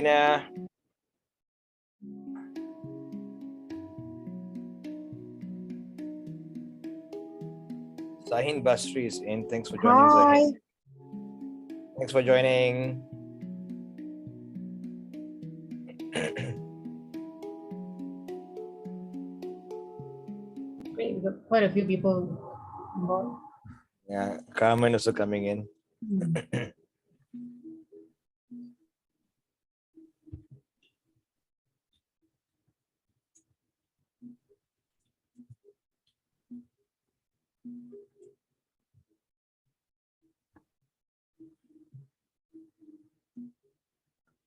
Adelina. Sahin Basri is in. Thanks for joining, Hi. Sahin. Thanks for joining. Great, we've got quite a few people involved. Yeah, Carmen also coming in.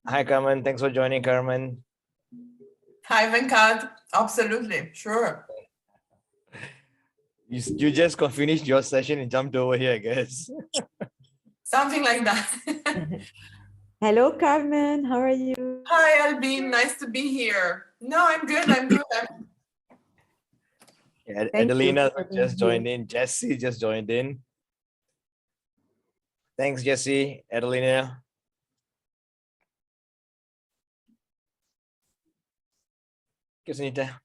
Hi, Carmen. Thanks for joining, Carmen. Hi, Venkat. Absolutely, sure. You just finished your session and jumped over here, I guess. Something like that. Hello, Carmen. How are you? Hi, Albine. Nice to be here. No, I'm good. I'm good. Yeah, Thank Adelina you for just being joined in. Jessie just joined in. Thanks, Jessie. Adelina. Sunita.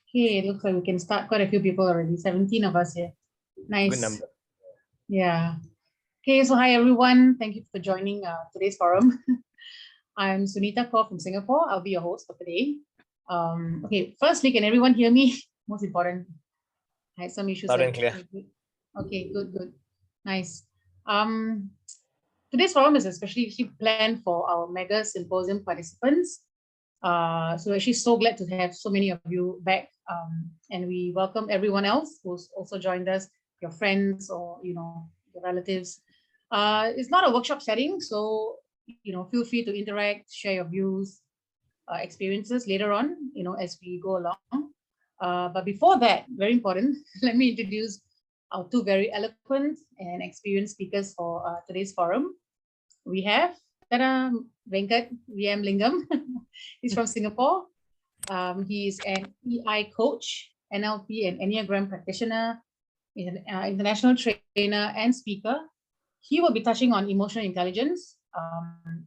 Okay, it looks like we can start. Quite a few people already. 17 of us here. Nice. Good number. Yeah. Okay, so hi everyone. Thank you for joining today's forum. I'm Sunita Kaur from Singapore. I'll be your host for today. Okay, firstly, can everyone hear me? Most important. I had some issues. Loud and clear. Okay, good. Nice. Today's forum is especially planned for our mega symposium participants. So actually so glad to have so many of you back, and we welcome everyone else who's also joined us, your friends or your relatives. It's not a workshop setting, so feel free to interact, share your views, experiences later on, as we go along. But before that, very important, let me introduce our two very eloquent and experienced speakers for today's forum. We have Venkat 𝐕𝐸𝐿ingam. He's from Singapore. He's an EI coach, NLP and Enneagram practitioner, international trainer and speaker. He will be touching on emotional intelligence,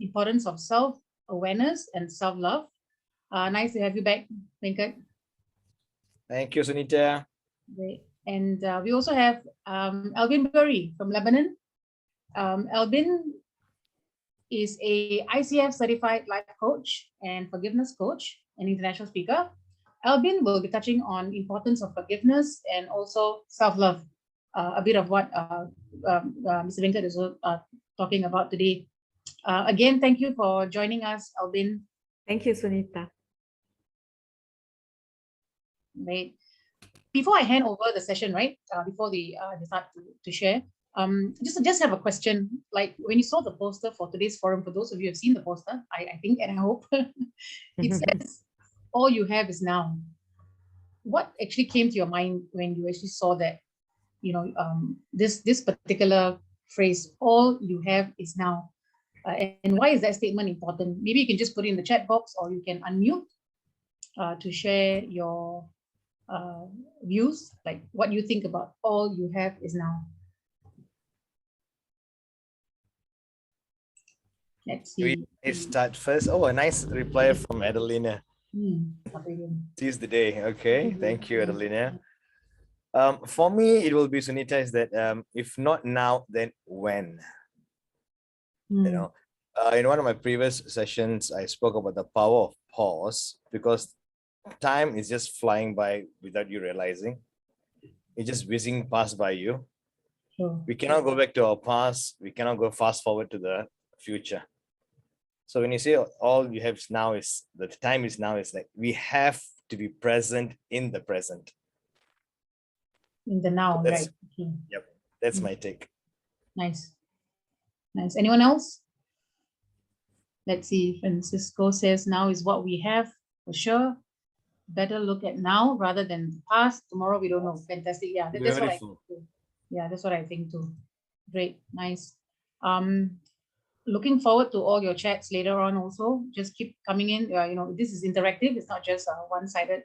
importance of self-awareness and self-love. Nice to have you back, Venkat. Thank you, Sunita. Great. And we also have Albine Boueri from Lebanon. Albine is a ICF certified life coach and forgiveness coach and international speaker. Albine will be touching on importance of forgiveness and also self-love, a bit of what Mr. Venkat is talking about today. Again, thank you for joining us, Albine. Thank you, Sunita. Right. Before I hand over the session, right, before they start to share, just have a question. Like when you saw the poster for today's forum, for those of you who have seen the poster, I think and I hope, it says, all you have is now. What actually came to your mind when you actually saw that, this particular phrase, all you have is now? And why is that statement important? Maybe you can just put it in the chat box, or you can unmute to share your views, like what you think about all you have is now. Let's see. We start first. Oh, a nice reply from Adelina. Seize the day. Okay, thank you, Adelina. For me, it will be, Sunita, is that if not now, then when? In one of my previous sessions, I spoke about the power of pause, because time is just flying by without you realizing. It's just whizzing past by you. We cannot go back to our past. We cannot go fast forward to the future. So when you say all you have now is, the time is now, is like we have to be present in the present. In the now, right? Okay. Yep, that's my take. Nice. Anyone else? Let's see. Francisco says now is what we have, for sure. Better look at now rather than the past. Tomorrow we don't know. Fantastic. Yeah, that's what I think too. Yeah, that's what I think too. Great, nice. Looking forward to all your chats later on also. Just keep coming in. This is interactive. It's not just a one-sided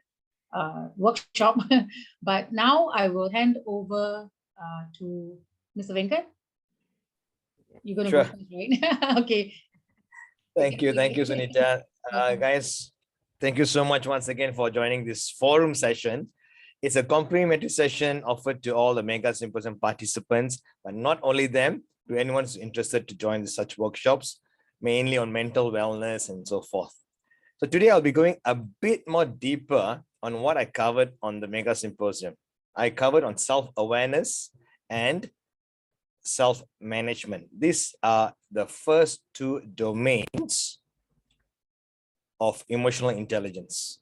workshop. But now I will hand over to Mr. Venkat. You're going to go first, right? Okay. Thank you, Sunita. Guys, thank you so much once again for joining this forum session. It's a complimentary session offered to all the Mega Symposium participants, but not only them, to anyone who's interested to join such workshops, mainly on mental wellness and so forth. So today I'll be going a bit more deeper on what I covered on the Mega Symposium. I covered on self-awareness and self-management. These are the first two domains of emotional intelligence,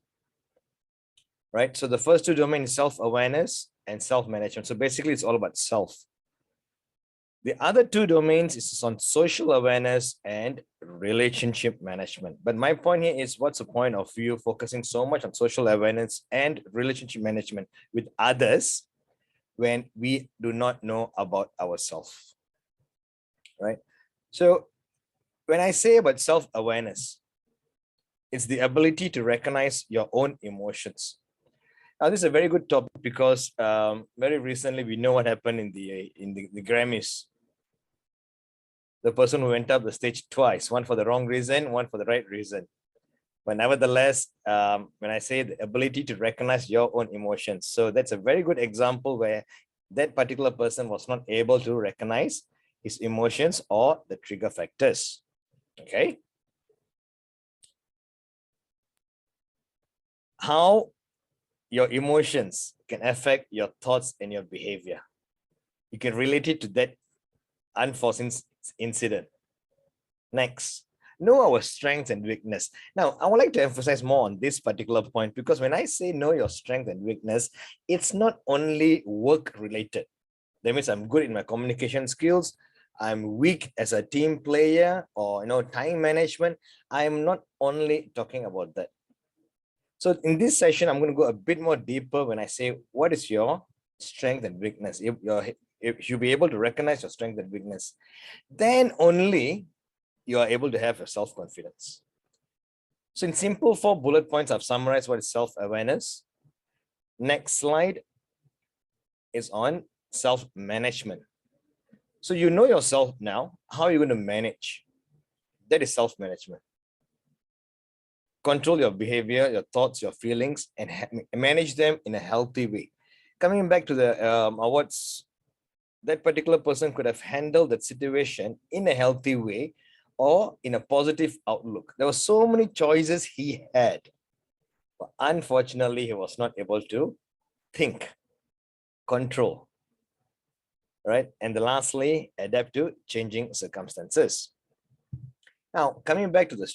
right? So the first two domains is self-awareness and self-management. So basically it's all about self. The other two domains is on social awareness and relationship management. But my point here is, what's the point of you focusing so much on social awareness and relationship management with others when we do not know about ourselves, right? So when I say about self-awareness, it's the ability to recognize your own emotions. Now, this is a very good topic because very recently we know what happened in the Grammys. The person who went up the stage twice, one for the wrong reason, one for the right reason. But nevertheless, when I say the ability to recognize your own emotions, so that's a very good example where that particular person was not able to recognize his emotions or the trigger factors. Okay. How your emotions can affect your thoughts and your behavior. You can relate it to that unforeseen incident. Next, know our strengths and weakness. Now, I would like to emphasize more on this particular point, because when I say know your strength and weakness, it's not only work related. That means I'm good in my communication skills, I'm weak as a team player, or time management. I'm not only talking about that. So in this session, I'm going to go a bit more deeper when I say, what is your strength and weakness? If you be able to recognize your strength and weakness, then only you are able to have your self-confidence. So in simple 4 bullet points, I've summarized what is self-awareness. Next slide is on self-management. So you know yourself now. How are you going to manage? That is self-management. Control your behavior, your thoughts, your feelings, and manage them in a healthy way. Coming back to the awards, that particular person could have handled that situation in a healthy way or in a positive outlook. There were so many choices he had, but unfortunately, he was not able to think, control, right? And lastly, adapt to changing circumstances. Now, coming back to the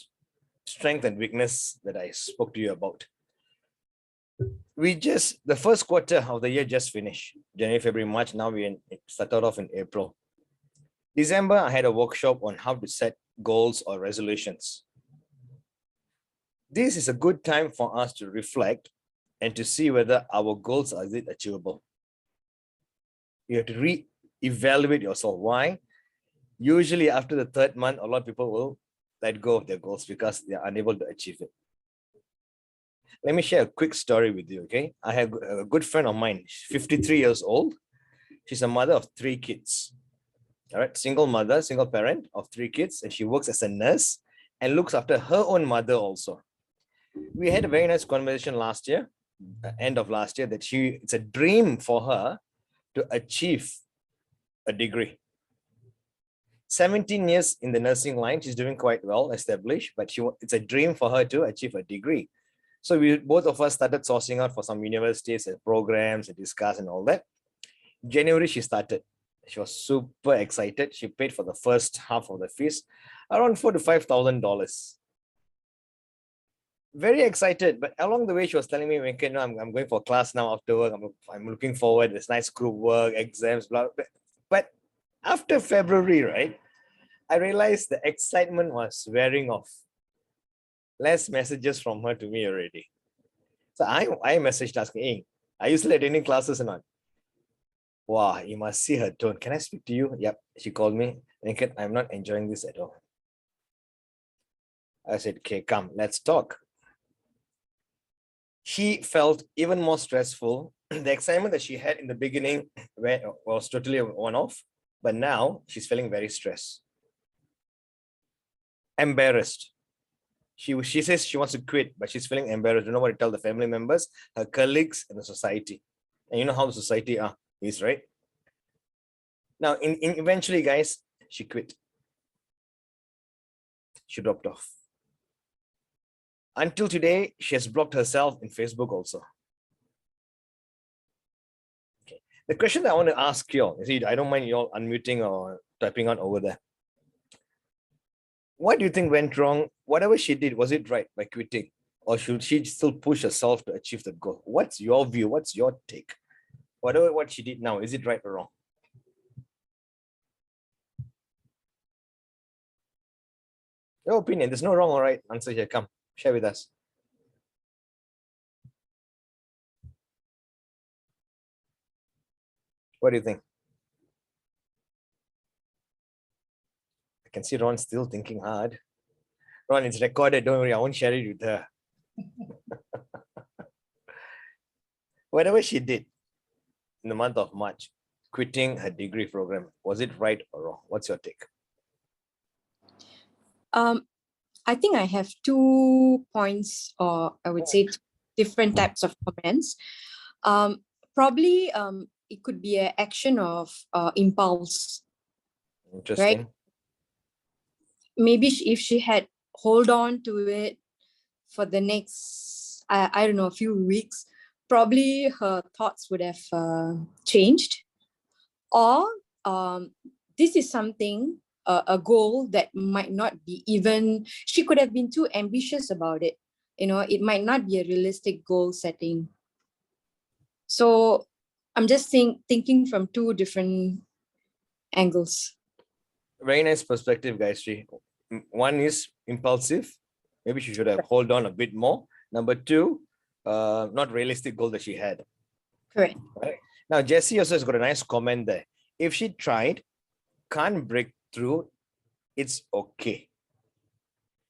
strength and weakness that I spoke to you about. The first quarter of the year just finished. January, February, March. Now we started off in April. December, I had a workshop on how to set goals or resolutions. This is a good time for us to reflect and to see whether our goals are achievable. You have to re-evaluate yourself. Why? Usually after the 3rd month, a lot of people will let go of their goals because they are unable to achieve it. Let me share a quick story with you, okay? I have a good friend of mine, she's 53 years old. She's a mother of 3 kids. All right, single mother, single parent of 3 kids, and she works as a nurse and looks after her own mother also. We had a very nice conversation last year, end of last year, that it's a dream for her to achieve a degree. 17 years in the nursing line, she's doing quite well established, but it's a dream for her to achieve a degree. So both of us started sourcing out for some universities and programs and discuss and all that. January, she started. She was super excited. She paid for the first half of the fees, around $4,000 to $5,000. Very excited, but along the way, she was telling me, "Venkat, no, I'm going for class now after work. I'm looking forward. It's nice group work, exams, blah, blah." But after February, right, I realized the excitement was wearing off. Less messages from her to me already. So I messaged asking, "Hey, are you still attending classes or not?" Wow, you must see her tone. "Can I speak to you?" Yep. She called me. "Venkat, I'm not enjoying this at all." I said, "Okay, come, let's talk." She felt even more stressful. The excitement that she had in the beginning was totally one-off, but now she's feeling very stressed. embarrassed. She says she wants to quit, but she's feeling embarrassed. Don't know what to tell the family members, her colleagues, and the society. And you know how the society is, right? Now, eventually, guys, she quit. She dropped off. Until today, she has blocked herself in Facebook also. Okay. The question that I want to ask you all, you see, I don't mind you all unmuting or typing on over there. What do you think went wrong? Whatever she did, was it right by quitting? Or should she still push herself to achieve the goal? What's your view? What's your take? What she did now, is it right or wrong? Your opinion, there's no wrong or right answer here. Come, share with us. What do you think? I can see Ron still thinking hard. Ron, it's recorded. Don't worry, I won't share it with her. Whatever she did in the month of March, quitting her degree program, was it right or wrong? What's your take? I think I have 2 points, or I would say different types of comments. Probably it could be an action of impulse. Interesting. Right? Maybe if she had hold on to it for the next, I don't know, a few weeks, probably her thoughts would have changed. Or this is something, a goal that might not be even, she could have been too ambitious about it. You know, it might not be a realistic goal setting. So I'm just thinking from 2 different angles. Very nice perspective, guys. One is impulsive. Maybe she should have hold on a bit more. Number 2, not realistic goal that she had. Correct. Right? Now, Jessie also has got a nice comment there. If she tried, can't break through, it's okay.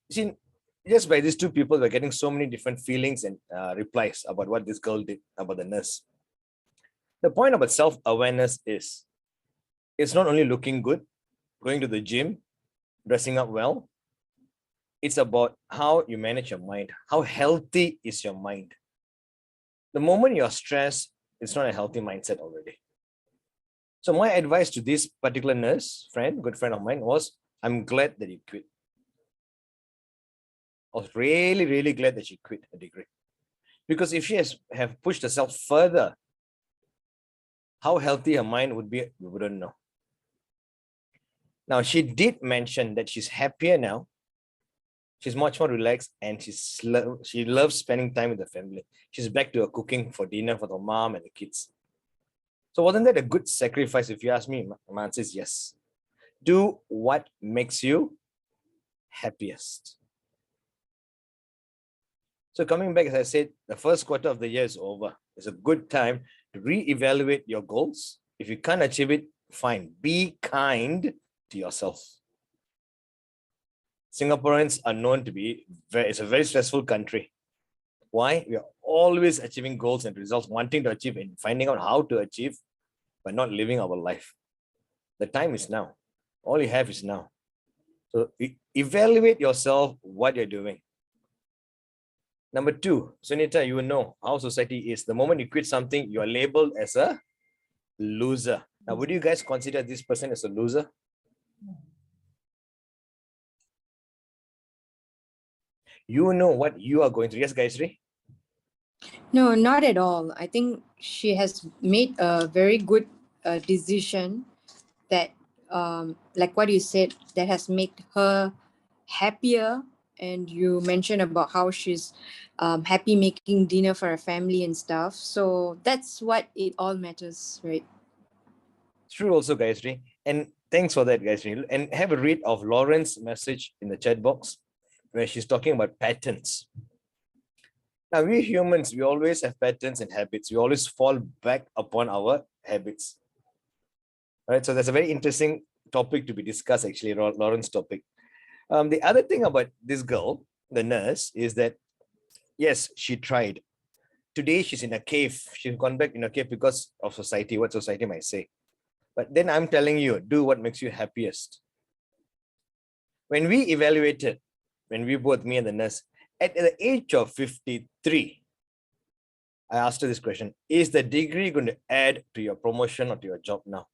You see, just by these 2 people, we're getting so many different feelings and replies about what this girl did, about the nurse. The point about self-awareness is, it's not only looking good, going to the gym, dressing up well. It's about how you manage your mind. How healthy is your mind? The moment you're stressed, it's not a healthy mindset already. So my advice to this particular nurse friend, good friend of mine, was, I'm glad that you quit. I was really, really glad that she quit a degree. Because if she have pushed herself further, how healthy her mind would be, we wouldn't know. Now, she did mention that she's happier now. She's much more relaxed, and she loves spending time with the family. She's back to her cooking for dinner for the mom and the kids. So wasn't that a good sacrifice? If you ask me, my answer is yes. Do what makes you happiest. So coming back, as I said, the first quarter of the year is over. It's a good time to re-evaluate your goals. If you can't achieve it, fine. Be kind to yourself. Singaporeans are known to be, it's a very stressful country. Why? We are always achieving goals and results, wanting to achieve and finding out how to achieve, but not living our life. The time is now. All you have is now. So evaluate yourself, what you're doing. Number 2, Sunita, you will know how society is. The moment you quit something, you are labeled as a loser. Now, would you guys consider this person as a loser? You know what you are going through. Yes, 𝐿𝐺𝐿? No, not at all. I think she has made a very good decision that, like what you said, that has made her happier. And you mentioned about how she's happy making dinner for her family and stuff. So that's what it all matters, right? True also, 𝐿𝐺𝐿. And thanks for that, 𝐿𝐺𝐿. And have a read of Lauren's message in the chat box, where she's talking about patterns. Now, we humans, we always have patterns and habits. We always fall back upon our habits. All right, so that's a very interesting topic to be discussed, actually, Lauren's topic. The other thing about this girl, the nurse, is that, yes, she tried. Today, she's in a cave. She's gone back in a cave because of society, what society might say. But then I'm telling you, do what makes you happiest. When we evaluated, when we both, me and the nurse, at the age of 53, I asked her this question: is the degree going to add to your promotion or to your job now?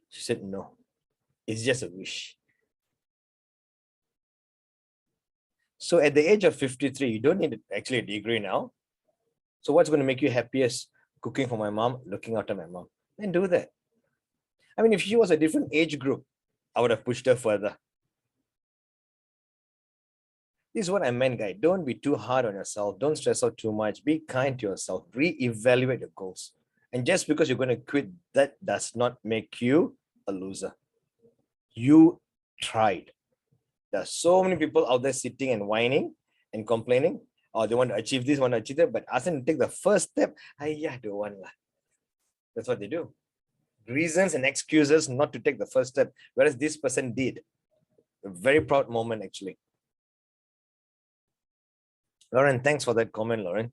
She said, no, it's just a wish. So at the age of 53, you don't need actually a degree now. So what's going to make you happiest? Cooking for my mom, looking after my mom. Then do that. I mean, if she was a different age group, I would have pushed her further. This is what I meant, guys. Don't be too hard on yourself. Don't stress out too much. Be kind to yourself. Re-evaluate your goals. And just because you're going to quit, that does not make you a loser. You tried. There are so many people out there sitting and whining and complaining. Oh, they want to achieve this, want to achieve that, but ask them to take the first step. I don't want that. That's what they do. Reasons and excuses not to take the first step, whereas this person did. A very proud moment, actually. Lauren, thanks for that comment, Lauren.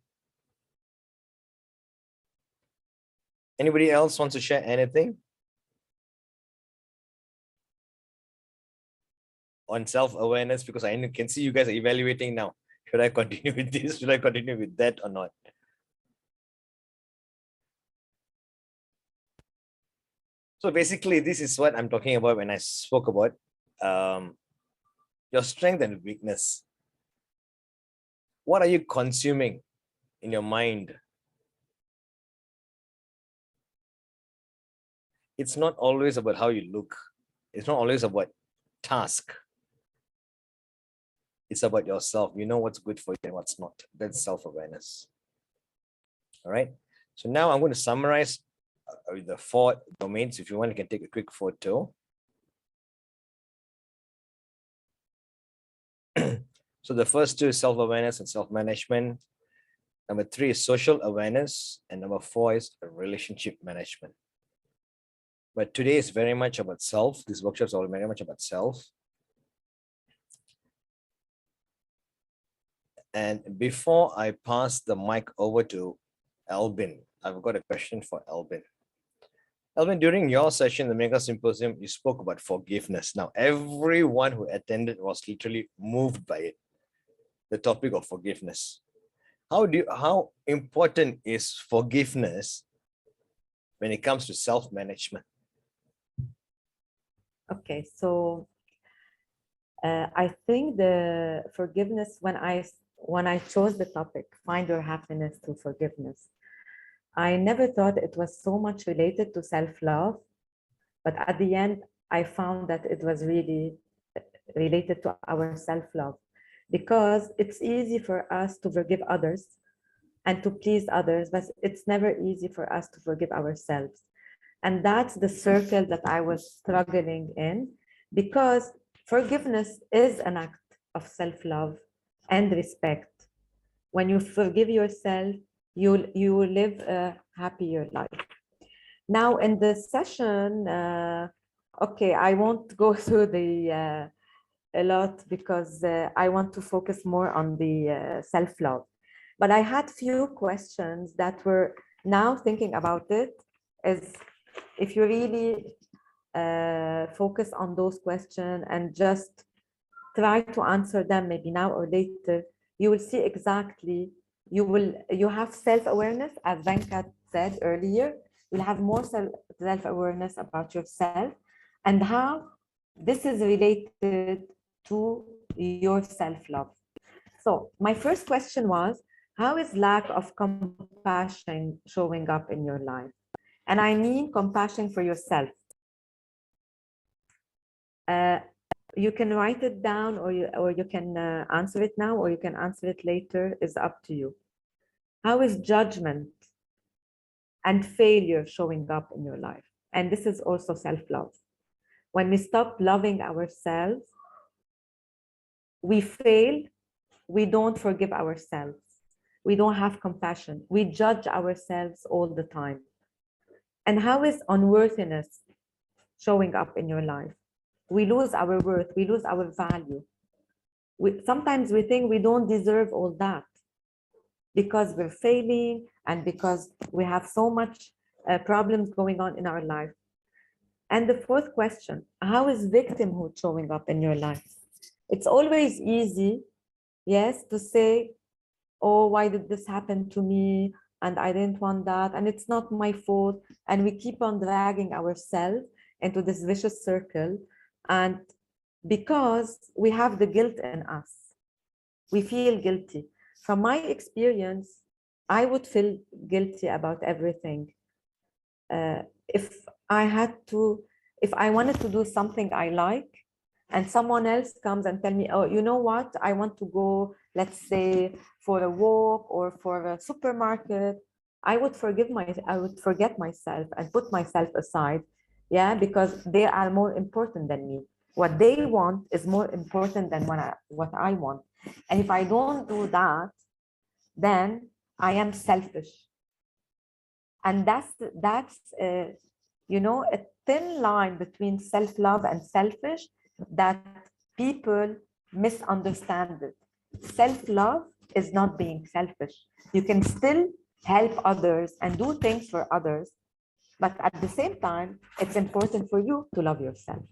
Anybody else wants to share anything on self-awareness? Because I can see you guys are evaluating now. Should I continue with this? Should I continue with that or not? So basically, this is what I'm talking about when I spoke about your strength and weakness. What are you consuming in your mind? It's not always about how you look. It's not always about task. It's about yourself. You know what's good for you and what's not. That's self-awareness. All right. So now I'm going to summarize with the 4 domains. If you want, you can take a quick photo. So the first 2 is self-awareness and self-management. Number 3 is social awareness. And number 4 is relationship management. But today is very much about self. These workshops are very much about self. And before I pass the mic over to Albine, I've got a question for Albine. Albine, during your session, the Mega Symposium, you spoke about forgiveness. Now, everyone who attended was literally moved by it, the topic of forgiveness. How important is forgiveness when it comes to self-management? Okay, so I think the forgiveness, when I chose the topic, find your happiness through forgiveness, I never thought it was so much related to self-love, but at the end, I found that it was really related to our self-love, because it's easy for us to forgive others and to please others, but it's never easy for us to forgive ourselves. And that's the circle that I was struggling in, because forgiveness is an act of self-love and respect. When you forgive yourself, you will live a happier life. Now in the session, okay, I won't go through the a lot, because I want to focus more on the self-love. But I had few questions that were, now thinking about it, is if you really focus on those questions and just try to answer them, maybe now or later, you will see exactly, you have self-awareness, as Venkat said earlier. You'll have more self-awareness about yourself and how this is related to your self-love. So my first question was, how is lack of compassion showing up in your life? And I mean compassion for yourself. You can write it down, or you can answer it now, or you can answer it later. It's up to you. How is judgment and failure showing up in your life? And this is also self-love. When we stop loving ourselves, we fail, we don't forgive ourselves, we don't have compassion, we judge ourselves all the time. And how is unworthiness showing up in your life? We lose our worth, we lose our value. Sometimes we think we don't deserve all that because we're failing and because we have so much problems going on in our life. And the fourth question, how is victimhood showing up in your life? It's always easy, yes, to say, oh, why did this happen to me? And I didn't want that. And it's not my fault. And we keep on dragging ourselves into this vicious circle. And because we have the guilt in us, we feel guilty. From my experience, I would feel guilty about everything. If I wanted to do something I like, and someone else comes and tell me, oh, you know what, I want to go, let's say, for a walk or for a supermarket, I would forget myself and put myself aside, yeah, because they are more important than me. What they want is more important than what I want. And if I don't do that, then I am selfish. And that's you know, a thin line between self-love and selfish that people misunderstand it. Self-love is not being selfish. You can still help others and do things for others, but at the same time, it's important for you to love yourself.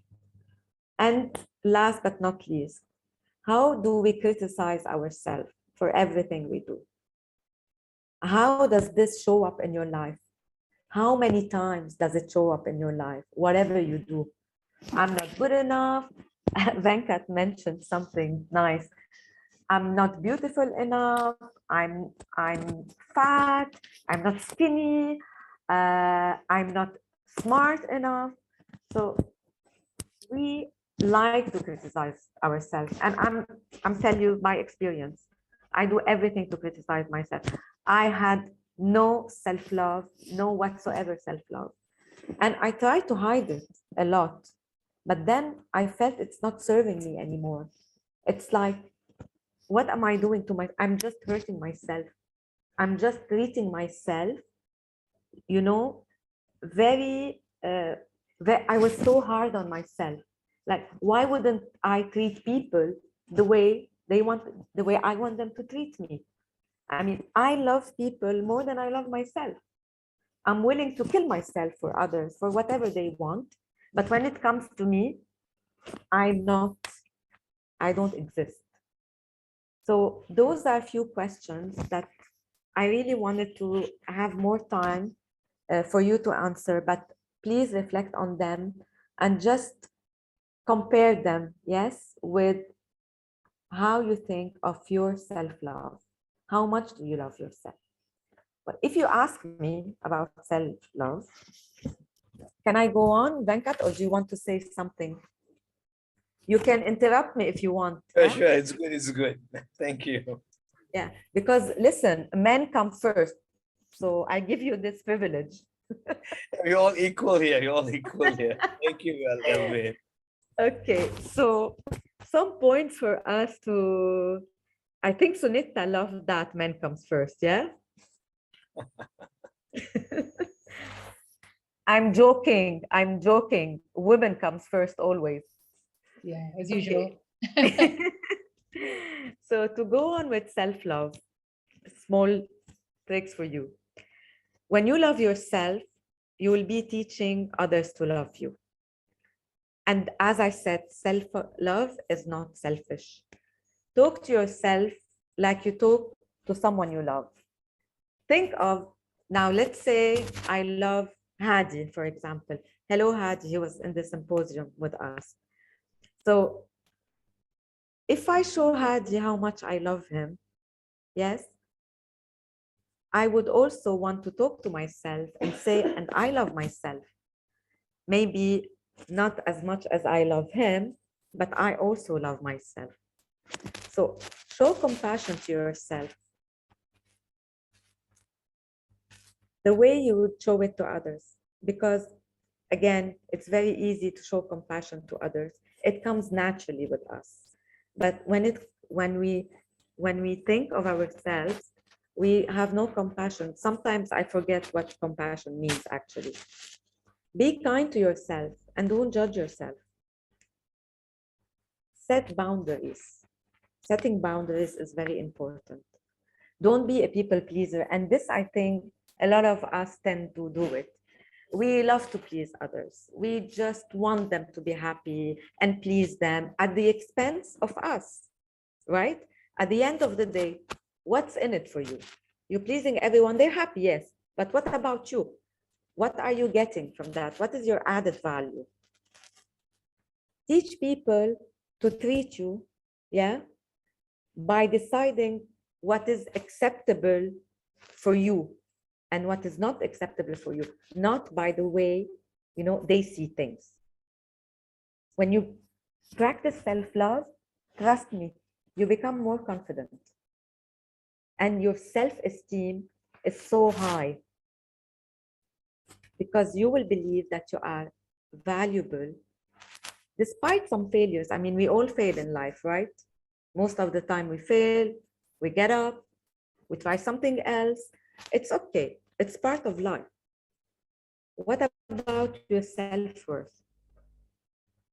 And last but not least, how do we criticize ourselves for everything we do? How does this show up in your life? How many times does it show up in your life, whatever you do? I'm not good enough. Venkat mentioned something nice. I'm not beautiful enough. I'm fat. I'm not skinny. I'm not smart enough. So we like to criticize ourselves. And I'm telling you my experience. I do everything to criticize myself. I had no self-love, no whatsoever self-love. And I tried to hide it a lot. But then I felt it's not serving me anymore. It's like, what am I doing to myself? I'm just hurting myself. I'm just treating myself, you know, I was so hard on myself. Like, why wouldn't I treat people the way I want them to treat me? I mean, I love people more than I love myself. I'm willing to kill myself for others, for whatever they want. But when it comes to me, I don't exist. So those are a few questions that I really wanted to have more time for you to answer, but please reflect on them and just compare them, yes, with how you think of your self-love. How much do you love yourself? But if you ask me about self-love, can I go on, Venkat, or do you want to say something? You can interrupt me if you want. Sure, sure, it's good, it's good. Thank you. Yeah, because listen, men come first. So I give you this privilege. We're all equal here, you're all equal here. Thank you, Albine. Okay, so some points for us to, I think Sunita loved that men comes first, yeah? I'm joking. Women comes first always. Yeah, as usual. Okay. So to go on with self-love, small tricks for you. When you love yourself, you will be teaching others to love you. And as I said, self-love is not selfish. Talk to yourself like you talk to someone you love. Think of, now let's say I love Hadi, for example. Hello, Hadi, he was in the symposium with us. So if I show Hadi how much I love him, yes, I would also want to talk to myself and say, and I love myself. Maybe not as much as I love him, but I also love myself. So show compassion to yourself the way you would show it to others, because again, it's very easy to show compassion to others. It comes naturally with us. But when we think of ourselves, we have no compassion. Sometimes I forget what compassion means actually. Be kind to yourself and don't judge yourself. Set boundaries. Setting boundaries is very important. Don't be a people pleaser. And this, I think, a lot of us tend to do it. we love to please others. We just want them to be happy and please them at the expense of us, right? At the end of the day, what's in it for you? You're pleasing everyone, they're happy, yes. But what about you? What are you getting from that? What is your added value? Teach people to treat you, yeah, by deciding what is acceptable for you and what is not acceptable for you, not by the way, you know, they see things. When you practice self-love, trust me, you become more confident. And your self-esteem is so high because you will believe that you are valuable despite some failures. I mean, we all fail in life, right? Most of the time we fail, we get up, we try something else. It's okay. It's part of life. What about your self-worth?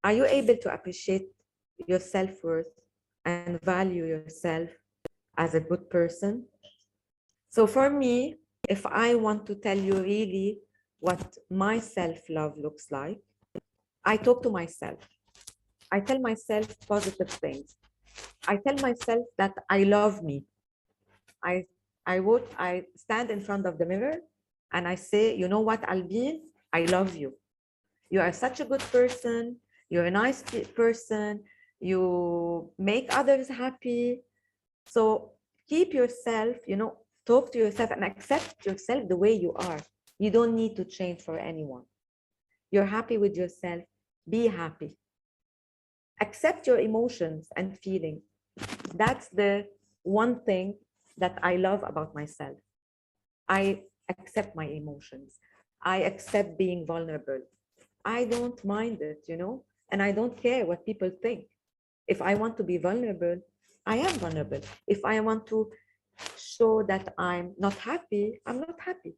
Are you able to appreciate your self-worth and value yourself as a good person? So for me, if I want to tell you really what my self-love looks like, I talk to myself. I tell myself positive things. I tell myself that I love me. I stand in front of the mirror and I say, you know what, Albine, I love you. You are such a good person. You're a nice person. You make others happy. So keep yourself, you know, talk to yourself and accept yourself the way you are. You don't need to change for anyone. You're happy with yourself. Be happy. Accept your emotions and feelings. That's the one thing that I love about myself. I accept my emotions. I accept being vulnerable. I don't mind it, you know, and I don't care what people think. If I want to be vulnerable, I am vulnerable. If I want to show that I'm not happy, I'm not happy.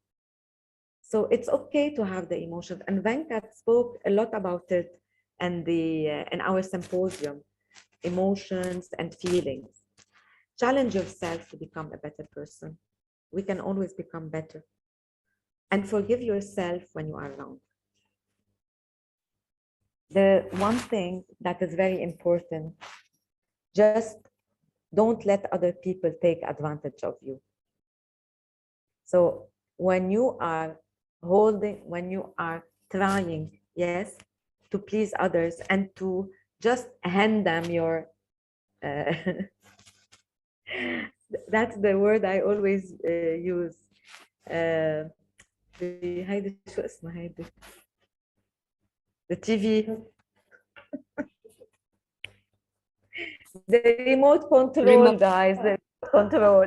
So it's okay to have the emotions. And Venkat spoke a lot about it in our symposium, emotions and feelings. Challenge yourself to become a better person. We can always become better. And forgive yourself when you are wrong. The one thing that is very important, just don't let other people take advantage of you. So when you are trying, yes, to please others and to just hand them your, that's the word I always use. The TV, the remote control, guys, the control.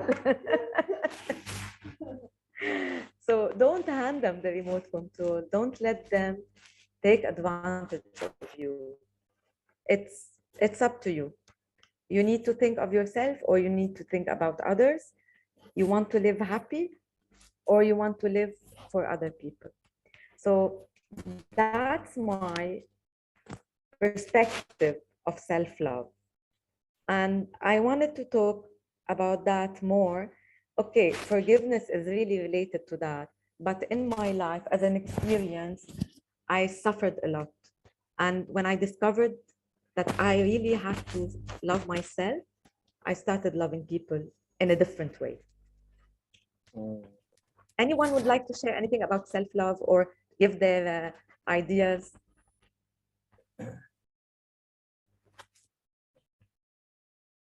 So don't hand them the remote control. Don't let them take advantage of you. It's up to you. You need to think of yourself, or you need to think about others. You want to live happy, or you want to live for other people. So that's my perspective of self-love. And I wanted to talk about that more. Okay, forgiveness is really related to that. But in my life, as an experience, I suffered a lot. And when I discovered that I really have to love myself, I started loving people in a different way. Anyone would like to share anything about self-love or give their ideas?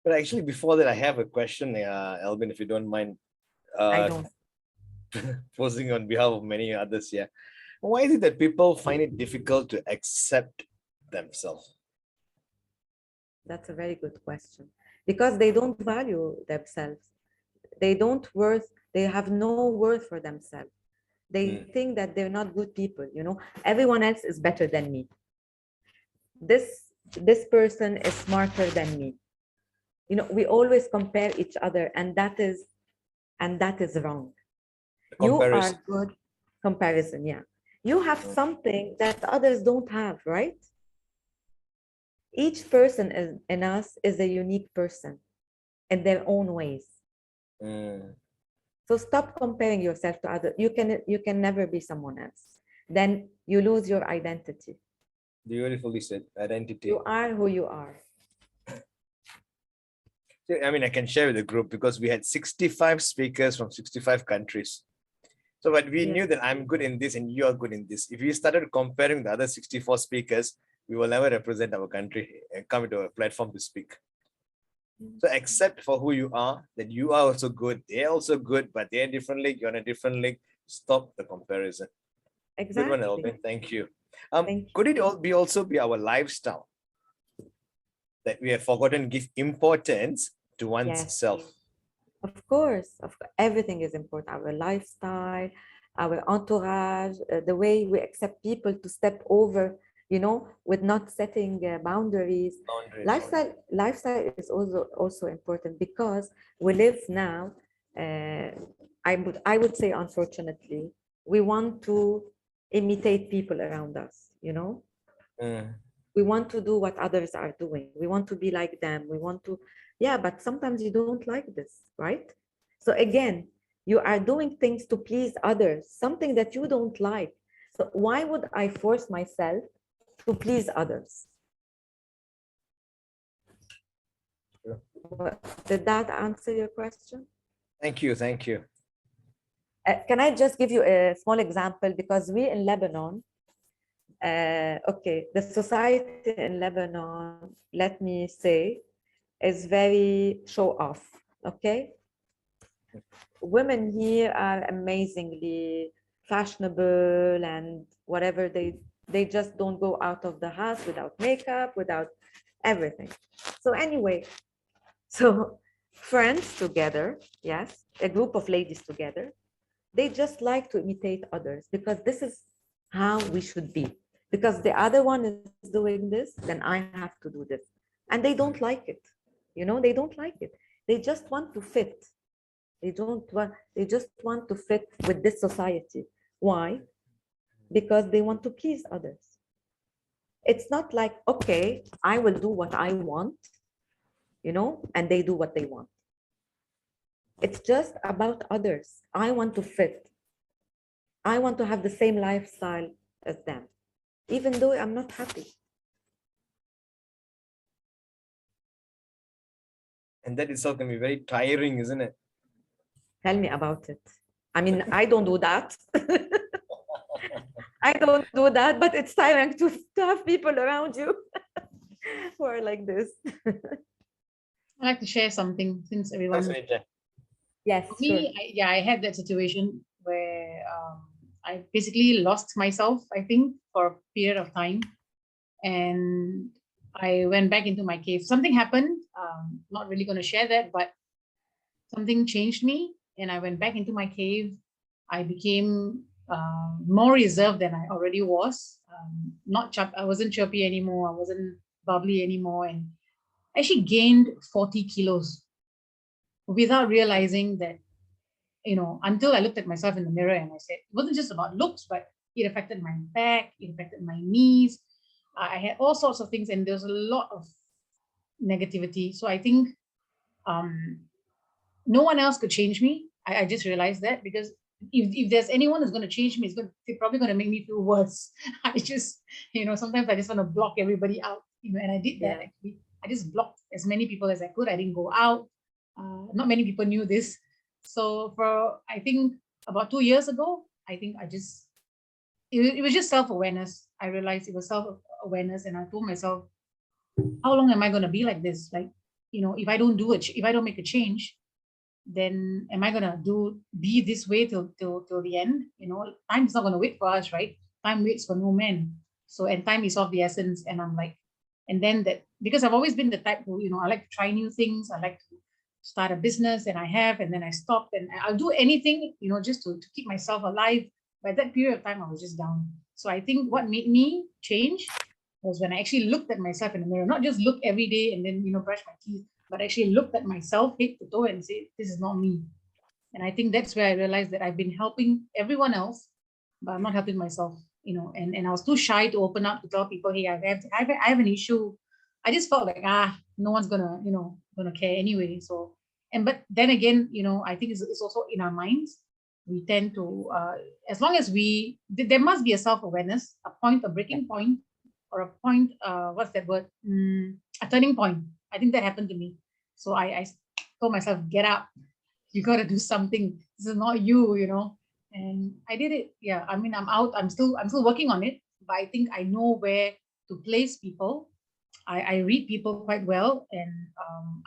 But actually, before that, I have a question, Albine, if you don't mind. I don't. Posing on behalf of many others here. Why is it that people find it difficult to accept themselves? That's a very good question. Because they don't value themselves. They have no worth for themselves. They think that they're not good people, you know. Everyone else is better than me. This person is smarter than me. You know, we always compare each other, and that is wrong. You are good. Comparison, yeah. You have something that others don't have, right? Each person in us is a unique person in their own ways. So stop comparing yourself to others. You can never be someone else. then you lose your identity. Beautifully said. Identity. You are who you are. I mean, I can share with the group because we had 65 speakers from 65 countries. So, but we knew that I'm good in this and you are good in this. If we started comparing the other 64 speakers, we will never represent our country and come into a platform to speak. So accept for who you are, that you are also good. They're also good, but they're in a different league. You're in a different league. Stop the comparison. Exactly. Good one, Albine. Thank you. Thank Could it also be our lifestyle that we have forgotten give importance to one's self? Of course, everything is important. Our lifestyle, our entourage, the way we accept people to step over, you know, with not setting boundaries. Lifestyle is also important because we live now. I would say, unfortunately, we want to imitate people around us. You know, we want to do what others are doing. We want to be like them. We want to. Yeah, but sometimes you don't like this, right? So again, you are doing things to please others, something that you don't like. So why would I force myself to please others? Did that answer your question? Thank you. Thank you. Can I just give you a small example? Because we in Lebanon, okay, the society in Lebanon, let me say, is very show off, okay? Women here are amazingly fashionable and whatever, they just don't go out of the house without makeup, without everything. So anyway, so friends together, yes, a group of ladies together, they just like to imitate others because this is how we should be. Because the other one is doing this, then I have to do this. And they don't like it. You know, they don't like it. They just want to fit. They just want to fit with this society. Why? Because they want to please others. It's not like, okay, I will do what I want, you know, and they do what they want. It's just about others. I want to fit. I want to have the same lifestyle as them, even though I'm not happy. And that itself can be very tiring, isn't it? Tell me about it. I mean, I don't do that. I don't do that, but it's tiring to have people around you who are like this. I'd like to share something since everyone. Yes, for me, I had that situation where I basically lost myself, I think, for a period of time. And I went back into my cave. Something happened. Not really going to share that, but something changed me. And I went back into my cave. I became more reserved than I already was. I wasn't chirpy anymore. I wasn't bubbly anymore. And I actually gained 40 kilos without realizing that, you know, until I looked at myself in the mirror and I said, it wasn't just about looks, but it affected my back, it affected my knees. I had all sorts of things, and there's a lot of negativity. So I think no one else could change me. I just realized that, because if there's anyone who's going to change me, they're probably going to make me feel worse. I just, you know, sometimes I just want to block everybody out, you know, and I did that actually. I just blocked as many people as I could. I didn't go out. Not many people knew this. So for, I think about 2 years ago, I think it was just self-awareness. I realized it was self-awareness, and I told myself, how long am I going to be like this? Like, you know, if I don't make a change, then am I going to be this way till the end? You know, time is not going to wait for us, right? Time waits for no man. So, and time is of the essence. And I'm like, and then that, because I've always been the type who, you know, I like to try new things. I like to start a business, and then I stopped, and I'll do anything, you know, just to keep myself alive. By that period of time, I was just down. So I think what made me change was when I actually looked at myself in the mirror, not just look every day and then, you know, brush my teeth, but actually looked at myself head to toe and say, this is not me. And I think that's where I realized that I've been helping everyone else, but I'm not helping myself, you know, and I was too shy to open up to tell people, hey, I have an issue. I just felt like, no one's gonna care anyway. So, but then again, you know, I think it's also in our minds. we tend to, as long as there must be a self-awareness, a breaking point, or a point, what's that word? A turning point. I think that happened to me. So I told myself, get up, you got to do something. This is not you, and I did it. Yeah, I mean, I'm out. I'm still working on it, but I think I know where to place people. I read people quite well, and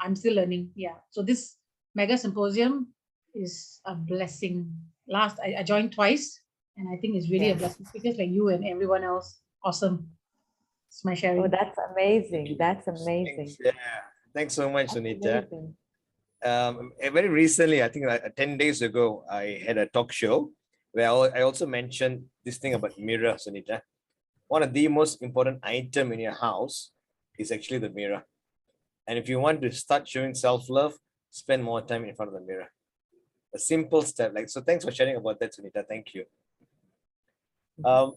I'm still learning. Yeah. So this mega symposium is a blessing. I joined twice, and I think it's really a blessing. Speakers like you and everyone else, awesome. It's my sharing. Oh, that's amazing. That's amazing. Yeah. Thanks so much, Sunita. Very recently, I think 10 days ago, I had a talk show where I also mentioned this thing about mirror, Sunita. One of the most important items in your house is actually the mirror. And if you want to start showing self-love, spend more time in front of the mirror. A simple step. So thanks for sharing about that, Sunita. Thank you.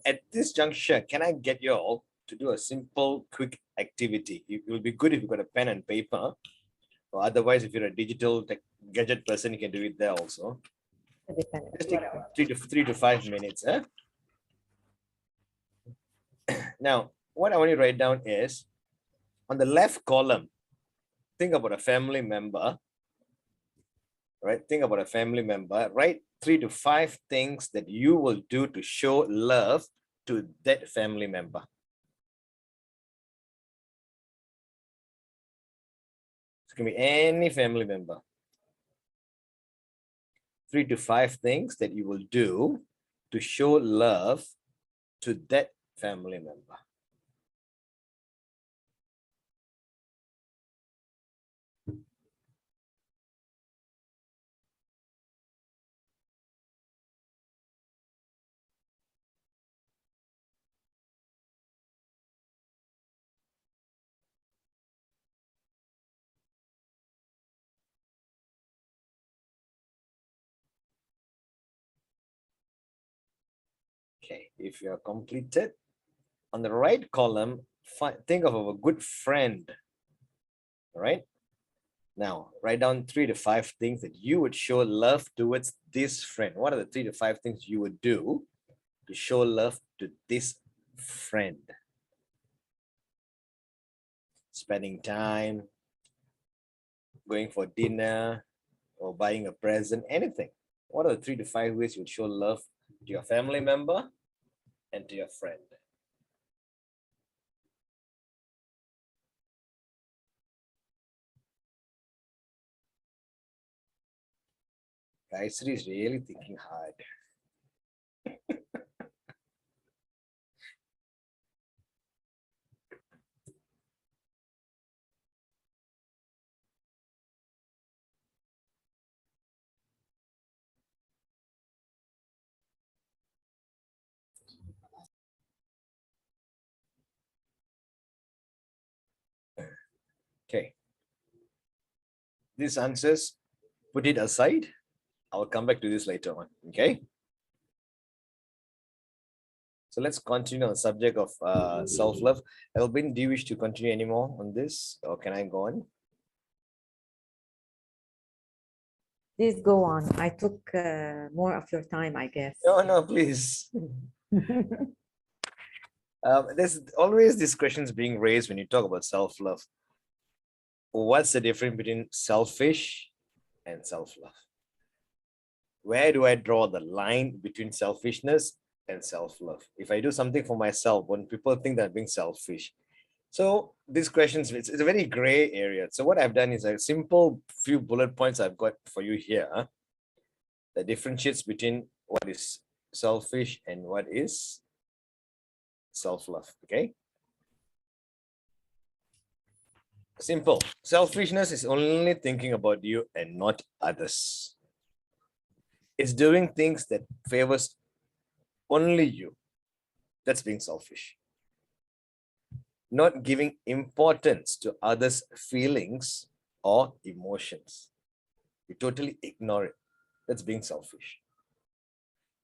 At this juncture, can I get you all to do a simple, quick activity? It will be good if you've got a pen and paper. Or otherwise, if you're a digital gadget person, you can do it there also. Just take 3 to 5 minutes. Now, what I want you to write down is, on the left column, think about a family member, right? Think about a family member. Write 3 to 5 things that you will do to show love to that family member. It can be any family member. 3 to 5 things that you will do to show love to that family member. Okay, if you are completed, on the right column, think of a good friend. All right. Now, write down 3 to 5 things that you would show love towards this friend. What are the 3 to 5 things you would do to show love to this friend? Spending time, going for dinner, or buying a present, anything. What are the 3 to 5 ways you would show love to your family member and to your friend? Gayatri is really thinking hard. Okay. These answers, put it aside. I'll come back to this later on. Okay. So let's continue on the subject of self-love. Albine, do you wish to continue anymore on this, or can I go on? Please go on. I took more of your time, I guess. No, please. There's always these questions being raised when you talk about self-love. What's the difference between selfish and self-love? Where do I draw the line between selfishness and self-love? If I do something for myself, when people think that I'm being selfish. So these questions, it's a very gray area. So what I've done is a simple few bullet points I've got for you here that differentiates between what is selfish and what is self-love. Okay. Simple. Selfishness is only thinking about you and not others. It's doing things that favors only you. That's being selfish. Not giving importance to others' feelings or emotions. You totally ignore it. That's being selfish.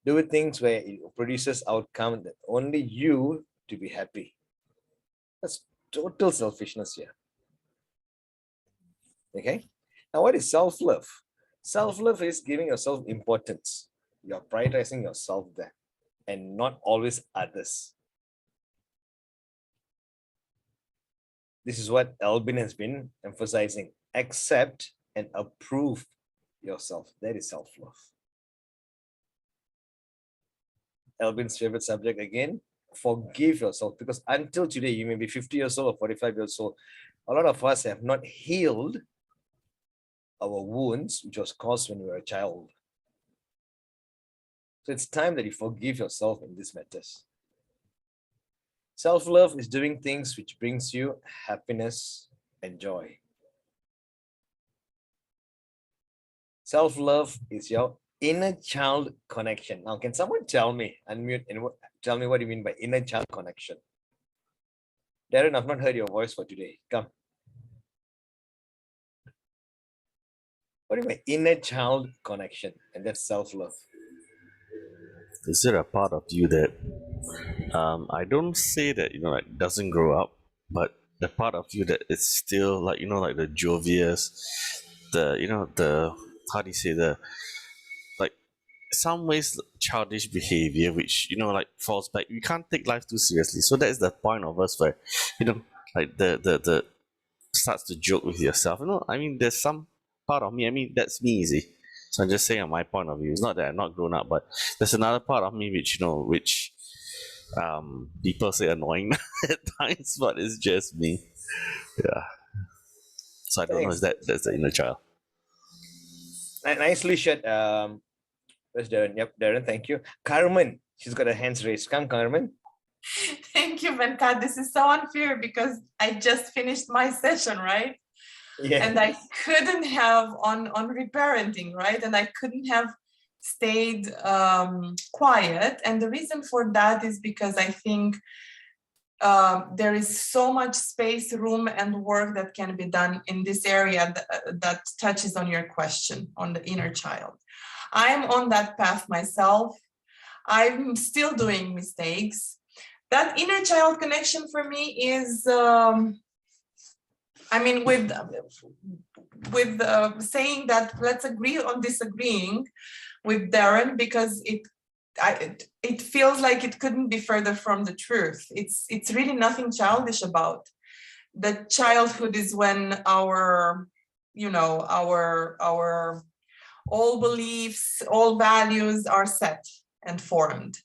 Doing things where it produces outcome that only you to be happy. That's total selfishness here. Okay. Now, what is self-love? Self-love is giving yourself importance. You're prioritizing yourself there and not always others. This is what Albine has been emphasizing. Accept and approve yourself. That is self-love. Albine's favorite subject again, forgive yourself. Because until today, you may be 50 years old or 45 years old. A lot of us have not healed our wounds, which was caused when we were a child. So it's time that you forgive yourself in these matters. Self-love is doing things which brings you happiness and joy. Self-love is your inner child connection. Now, can someone tell me, unmute, and tell me what you mean by inner child connection? Darren, I've not heard your voice for today. Come. What do you mean inner child connection? And that's self-love. Is there a part of you that I don't say that, like doesn't grow up, but the part of you that is still like, like the jovious, the how do you say, the like some ways childish behavior, which like falls back. You can't take life too seriously. So that's the point of us where, like the starts to joke with yourself. I mean, there's some part of me. I mean, that's me, easy. So I'm just saying on my point of view. It's not that I'm not grown up, but there's another part of me which which people say annoying at times, but it's just me. Yeah. So I don't know if that's the inner child. Nicely shared. Where's Darren? Yep, Darren, thank you. Carmen, she's got her hands raised. Come, Carmen. Thank you, 𝐕𝐞𝐽𝐻. This is so unfair because I just finished my session, right? Yeah. And I couldn't have on reparenting, right? And I couldn't have stayed quiet. And the reason for that is because I think there is so much space, room, and work that can be done in this area that touches on your question on the inner child. I'm on that path myself. I'm still doing mistakes. That inner child connection for me is, I mean, with saying that let's agree on disagreeing with Darren, because it feels like it couldn't be further from the truth. It's really nothing childish about. The childhood is when our all beliefs, all values are set and formed.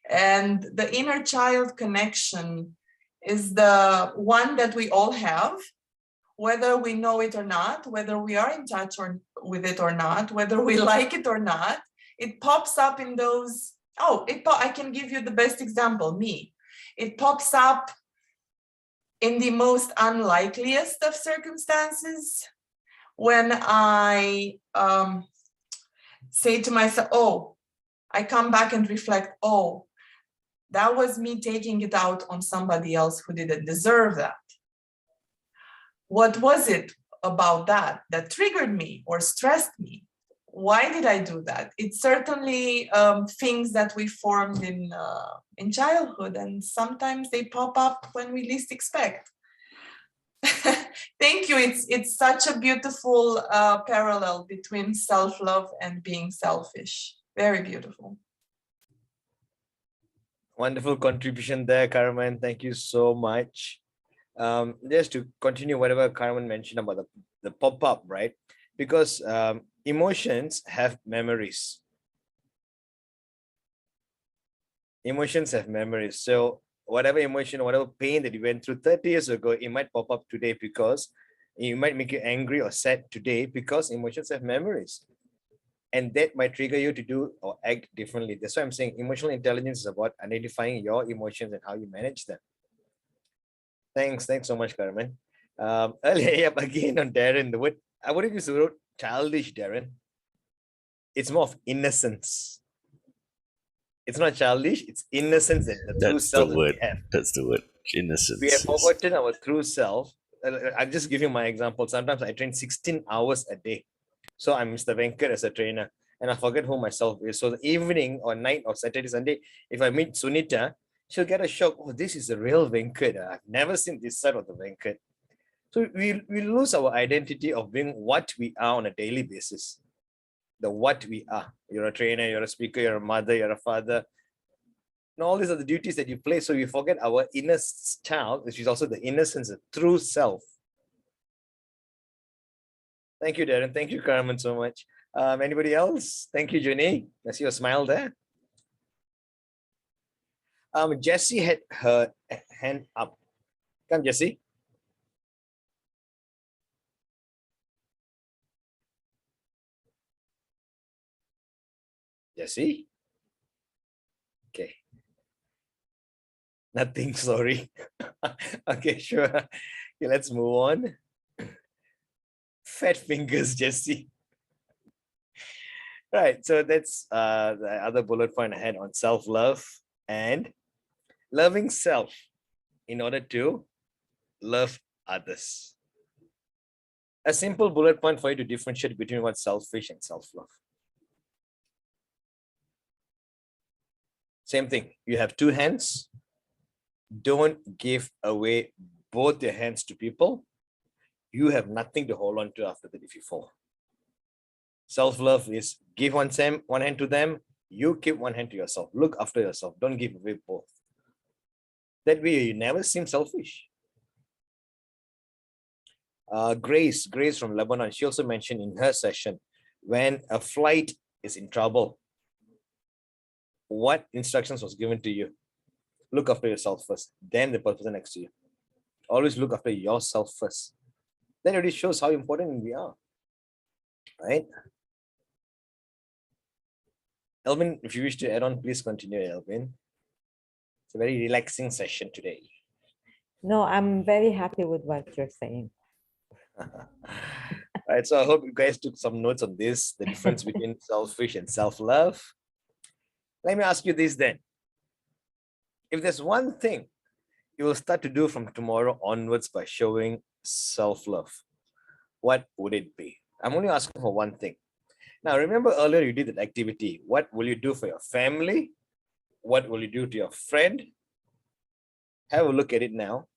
And the inner child connection is the one that we all have, whether we know it or not, whether we are in touch with it or not, whether we like it or not. It pops up in those, I can give you the best example, me. It pops up in the most unlikeliest of circumstances when I say to myself, I come back and reflect, that was me taking it out on somebody else who didn't deserve that. What was it about that triggered me or stressed me? Why did I do that? It's certainly things that we formed in childhood, and sometimes they pop up when we least expect. Thank you. It's such a beautiful parallel between self-love and being selfish. Very beautiful. Wonderful contribution there, Carmen. Thank you so much. Just to continue whatever Carmen mentioned about the pop-up, right? Because emotions have memories. Emotions have memories. So whatever emotion, whatever pain that you went through 30 years ago, it might pop up today because it might make you angry or sad today because emotions have memories. And that might trigger you to do or act differently. That's why I'm saying emotional intelligence is about identifying your emotions and how you manage them. Thanks so much, Carmen. Earlier, again on Darren, the word, I wouldn't use the word childish, Darren. It's more of innocence. It's not childish, it's innocence that the true self that we have. That's the word, innocence. We have forgotten our true self. I'll just give you my example. Sometimes I train 16 hours a day. So I'm Mr. 𝐕𝐞𝐽𝐻 as a trainer, and I forget who myself is. So the evening or night or Saturday, Sunday, if I meet Sunita, she'll get a shock. Oh, this is the real 𝐕𝐞𝐽𝐻. I've never seen this side of the 𝐕𝐞𝐽𝐻. So we lose our identity of being what we are on a daily basis. the what we are. You're a trainer, you're a speaker, you're a mother, you're a father. And all these are the duties that you play. So we forget our inner child, which is also the innocence, the true self. Thank you, Darren. Thank you, Carmen, so much. Anybody else? Thank you, Jenny. I see your smile there. Jessie had her hand up. Come, Jessie. Jessie? Okay. Nothing, sorry. Okay, sure. Okay, let's move on. Fat fingers, Jessie. Right, so that's the other bullet point I had on self-love and loving self in order to love others. A simple bullet point for you to differentiate between what's selfish and self-love. Same thing, you have two hands. Don't give away both your hands to people. You have nothing to hold on to after that if you fall. Self-love is give one hand to them, you keep one hand to yourself. Look after yourself, don't give away both. That way you never seem selfish. Grace from Lebanon, she also mentioned in her session, when a flight is in trouble, what instructions was given to you? Look after yourself first, then the person next to you. Always look after yourself first. That already shows how important we are, right? Albine, if you wish to add on, please continue, Albine. It's a very relaxing session today. No, I'm very happy with what you're saying. Right, so I hope you guys took some notes on this, the difference between selfish and self-love. Let me ask you this then. If there's one thing you will start to do from tomorrow onwards by showing self-love, what would it be? I'm only asking for one thing. Now, remember earlier you did that activity. What will you do for your family? What will you do to your friend? Have a look at it now.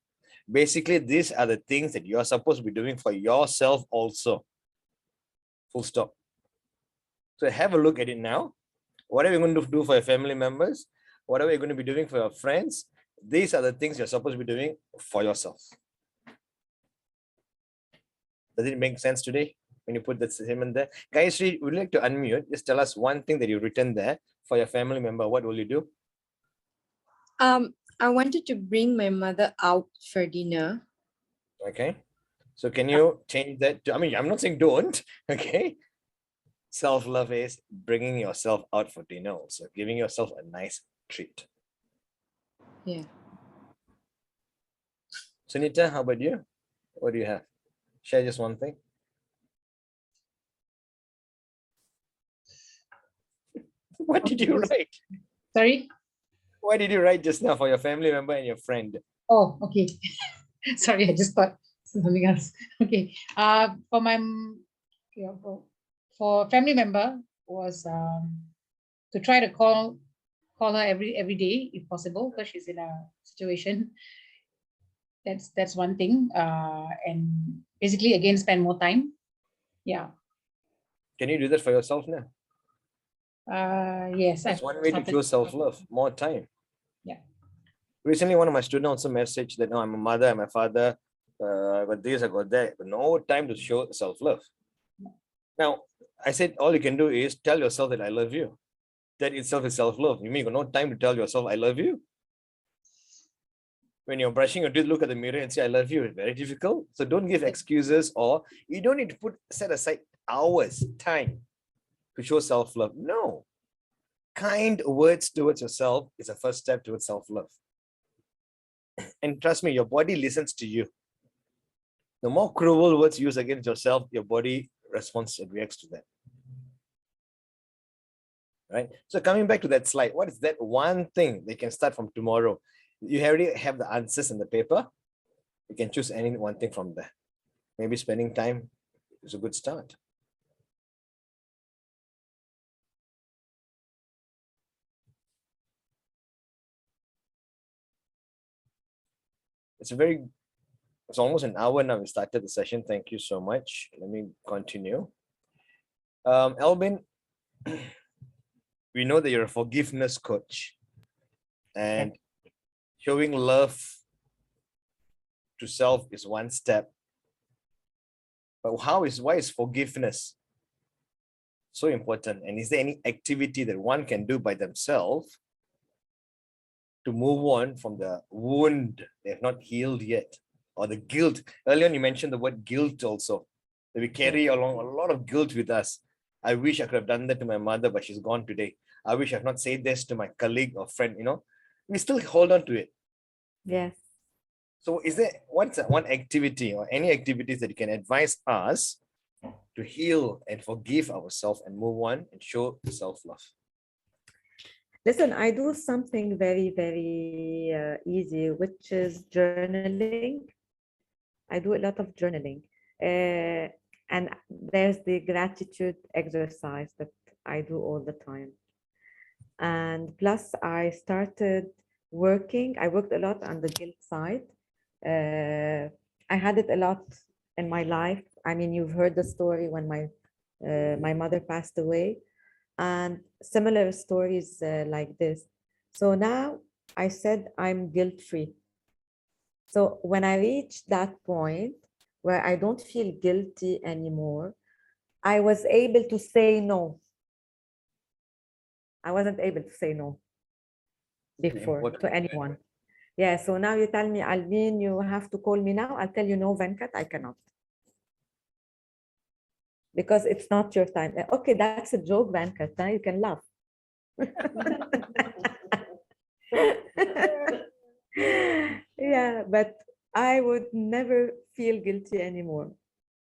Basically, these are the things that you're supposed to be doing for yourself also. Full stop. So have a look at it now. What are you going to do for your family members? What are you going to be doing for your friends? These are the things you're supposed to be doing for yourself. Does it make sense today when you put that statement there? 𝐿𝐴𝐲𝐿, would you like to unmute? Just tell us one thing that you've written there for your family member. What will you do? I wanted to bring my mother out for dinner. Okay. So can you change that to, I mean, I'm not saying don't, okay? Self-love is bringing yourself out for dinner also, giving yourself a nice treat. Yeah. Sunita, how about you? What do you have? Share just one thing. What did you write? Sorry? What did you write just now for your family member and your friend? Oh, okay. Sorry, I just thought something else. Okay. For my for family member was to try to call her every day if possible, because she's in a situation. That's one thing. And basically again spend more time. Yeah. Can you do that for yourself now? Yes. That's one way to show self-love, more time. Yeah. Recently, one of my students also messaged that, no, I'm a mother, I'm a father, I got this, I got that, but no time to show self-love. Now, I said, all you can do is tell yourself that I love you. That itself is self-love. You mean you got no time to tell yourself, I love you? When you're brushing your teeth, look at the mirror and say, I love you. It's very difficult. So don't give excuses, or you don't need to set aside hours, time to show self-love. No. Kind words towards yourself is a first step towards self-love. And trust me, your body listens to you. The more cruel words used against yourself, your body responds and reacts to that. Right? So coming back to that slide, what is that one thing they can start from tomorrow? You already have the answers in the paper. You can choose any one thing from there. Maybe spending time is a good start. It's almost an hour now. We started the session. Thank you so much. Let me continue. Albine, we know that you're a forgiveness coach, and showing love to self is one step. But why is forgiveness so important? And is there any activity that one can do by themselves to move on from the wound they have not healed yet, or the guilt? Earlier on, you mentioned the word guilt also, that we carry along a lot of guilt with us. I wish I could have done that to my mother, but she's gone today. I wish I've not said this to my colleague or friend, we still hold on to it. Yes. So is there one activity or any activities that you can advise us to heal and forgive ourselves and move on and show self-love? Listen, I do something very, very easy, which is journaling. I do a lot of journaling. And there's the gratitude exercise that I do all the time. And plus, I started working. I worked a lot on the guilt side. I had it a lot in my life. I mean, you've heard the story when my mother passed away, and similar stories like this. So now I said I'm guilt-free. So when I reached that point where I don't feel guilty anymore, I was able to say no. I wasn't able to say no before to anyone. Yeah, so now you tell me, Albine, you have to call me now. I'll tell you, no, Venkat, I cannot. Because it's not your time. Okay, that's a joke, Venkat. Now you can laugh. Yeah, but I would never feel guilty anymore.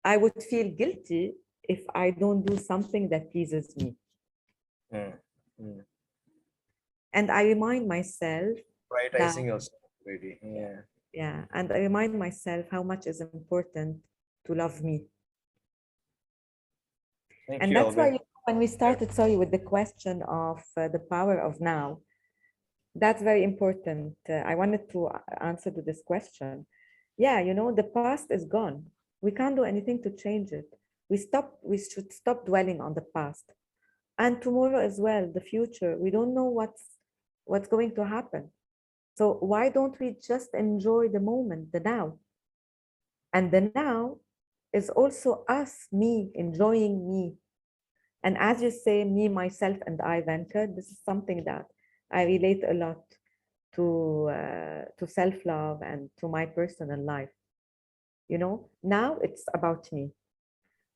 I would feel guilty if I don't do something that pleases me. And I remind myself, prioritizing yourself, really. Yeah, and I remind myself how much is important to love me. And that's why when we started, with the question of the power of now, that's very important. I wanted to answer to this question. Yeah, the past is gone. We can't do anything to change it. We should stop dwelling on the past. And tomorrow as well, the future, we don't know what's going to happen. So why don't we just enjoy the moment, the now? And the now is also us, me, enjoying me. And as you say, me, myself, and I, Venkat, this is something that I relate a lot to self-love and to my personal life. Now it's about me.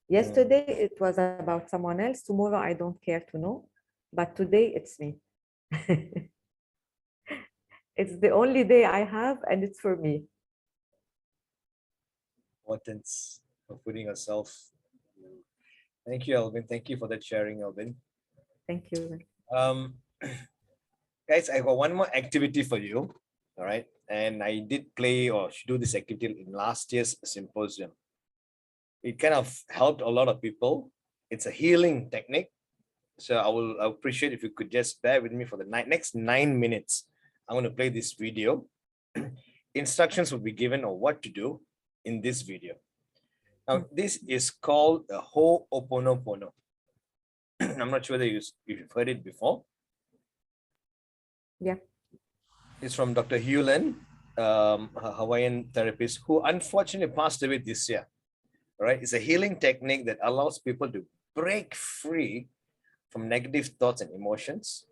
Yesterday it was about someone else. Tomorrow I don't care to know, but today it's me. It's the only day I have, and it's for me. Importance of putting yourself. Thank you, Albine. Thank you for that sharing, Albine. Thank you. Guys, I got one more activity for you. All right. And I did play or do this activity in last year's symposium. It kind of helped a lot of people. It's a healing technique. So I appreciate if you could just bear with me for the next 9 minutes. I'm going to play this video. Instructions will be given on what to do in this video. Now, this is called the Ho'oponopono. I'm not sure whether you've heard it before. Yeah. It's from Dr. Hewlin, a Hawaiian therapist who unfortunately passed away this year. All right. It's a healing technique that allows people to break free from negative thoughts and emotions,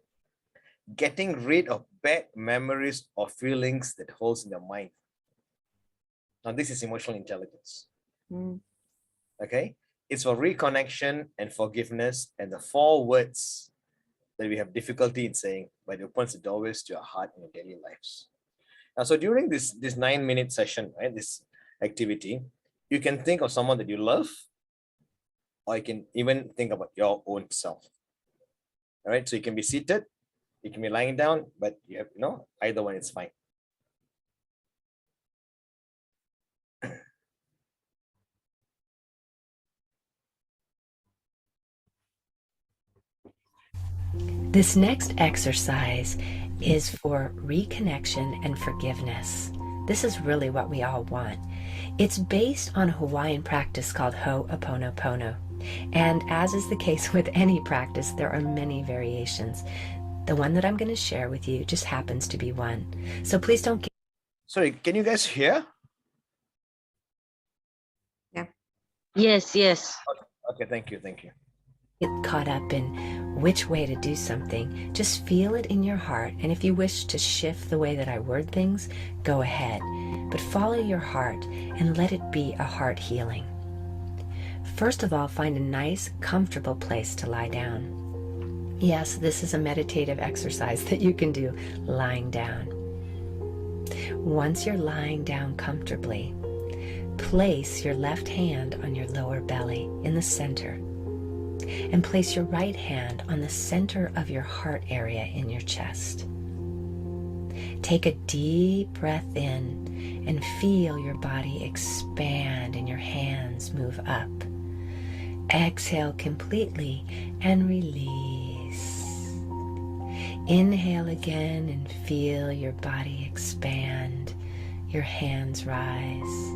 getting rid of bad memories or feelings that holds in their mind. Now, this is emotional intelligence. Okay. It's for reconnection and forgiveness, and the 4 words that we have difficulty in saying, but it opens the doorways to your heart in your daily lives. Now, so during this 9-minute session, right, this activity, you can think of someone that you love, or you can even think about your own self. All right, so you can be seated, you can be lying down, but you have, either one is fine. This next exercise is for reconnection and forgiveness. This is really what we all want. It's based on a Hawaiian practice called Ho'oponopono. And as is the case with any practice, there are many variations. The one that I'm going to share with you just happens to be one. So please don't get... Sorry, can you guys hear? Yeah. Yes, yes. Okay, thank you. Get caught up in which way to do something. Just feel it in your heart. And if you wish to shift the way that I word things, go ahead. But follow your heart and let it be a heart healing. First of all, find a nice, comfortable place to lie down. Yes, this is a meditative exercise that you can do lying down. Once you're lying down comfortably, place your left hand on your lower belly in the center, and place your right hand on the center of your heart area in your chest. Take a deep breath in and feel your body expand and your hands move up. Exhale completely and release. Inhale again and feel your body expand, your hands rise,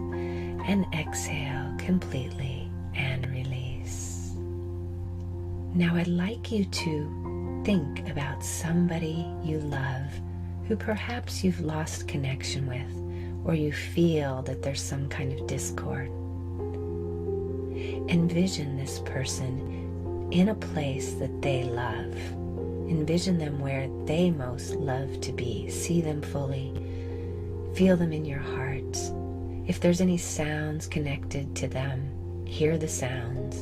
and exhale completely and release. Now I'd like you to think about somebody you love who perhaps you've lost connection with, or you feel that there's some kind of discord. Envision this person in a place that they love. Envision them where they most love to be. See them fully. Feel them in your heart. If there's any sounds connected to them, hear the sounds.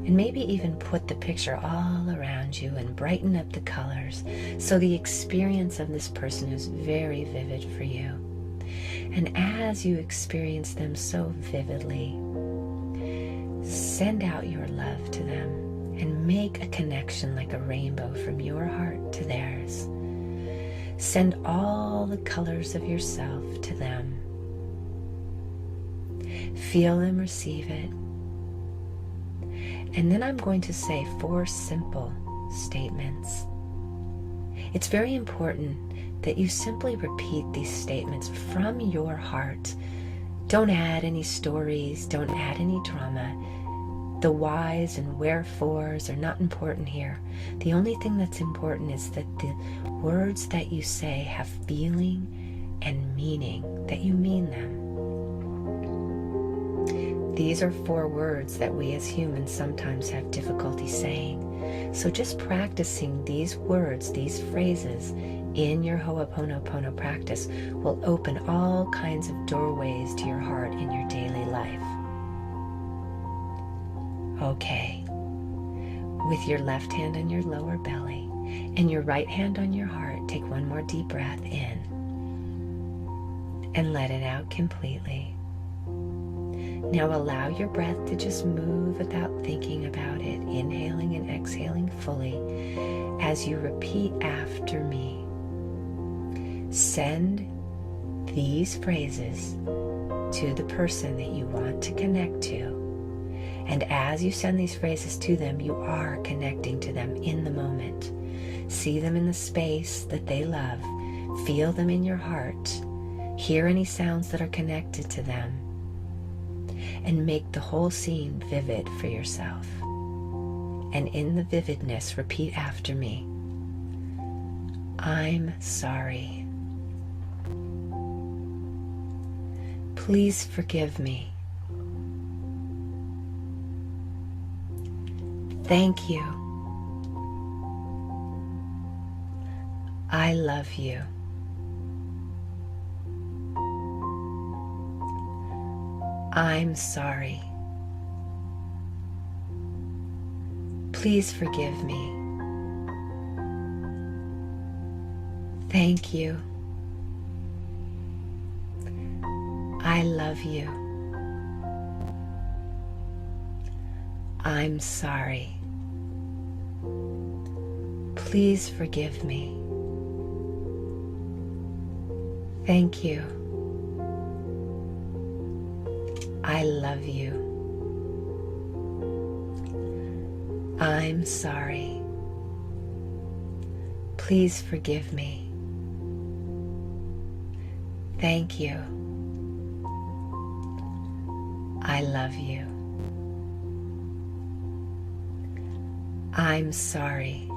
And maybe even put the picture all around you and brighten up the colors so the experience of this person is very vivid for you. And as you experience them so vividly, send out your love to them and make a connection like a rainbow from your heart to theirs. Send all the colors of yourself to them. Feel them receive it. And then I'm going to say 4 simple statements. It's very important that you simply repeat these statements from your heart. Don't add any stories, don't add any drama. The whys and wherefores are not important here. The only thing that's important is that the words that you say have feeling and meaning, that you mean them. These are 4 words that we as humans sometimes have difficulty saying. So just practicing these words, these phrases in your Ho'oponopono practice will open all kinds of doorways to your heart in your daily life. Okay. With your left hand on your lower belly and your right hand on your heart, take one more deep breath in and let it out completely. Now allow your breath to just move without thinking about it, inhaling and exhaling fully as you repeat after me. Send these phrases to the person that you want to connect to. And as you send these phrases to them, you are connecting to them in the moment. See them in the space that they love. Feel them in your heart. Hear any sounds that are connected to them. And make the whole scene vivid for yourself. And in the vividness, repeat after me. I'm sorry. Please forgive me. Thank you. I love you. I'm sorry. Please forgive me. Thank you. I love you. I'm sorry. Please forgive me. Thank you. I love you. I'm sorry. Please forgive me. Thank you. I love you. I'm sorry.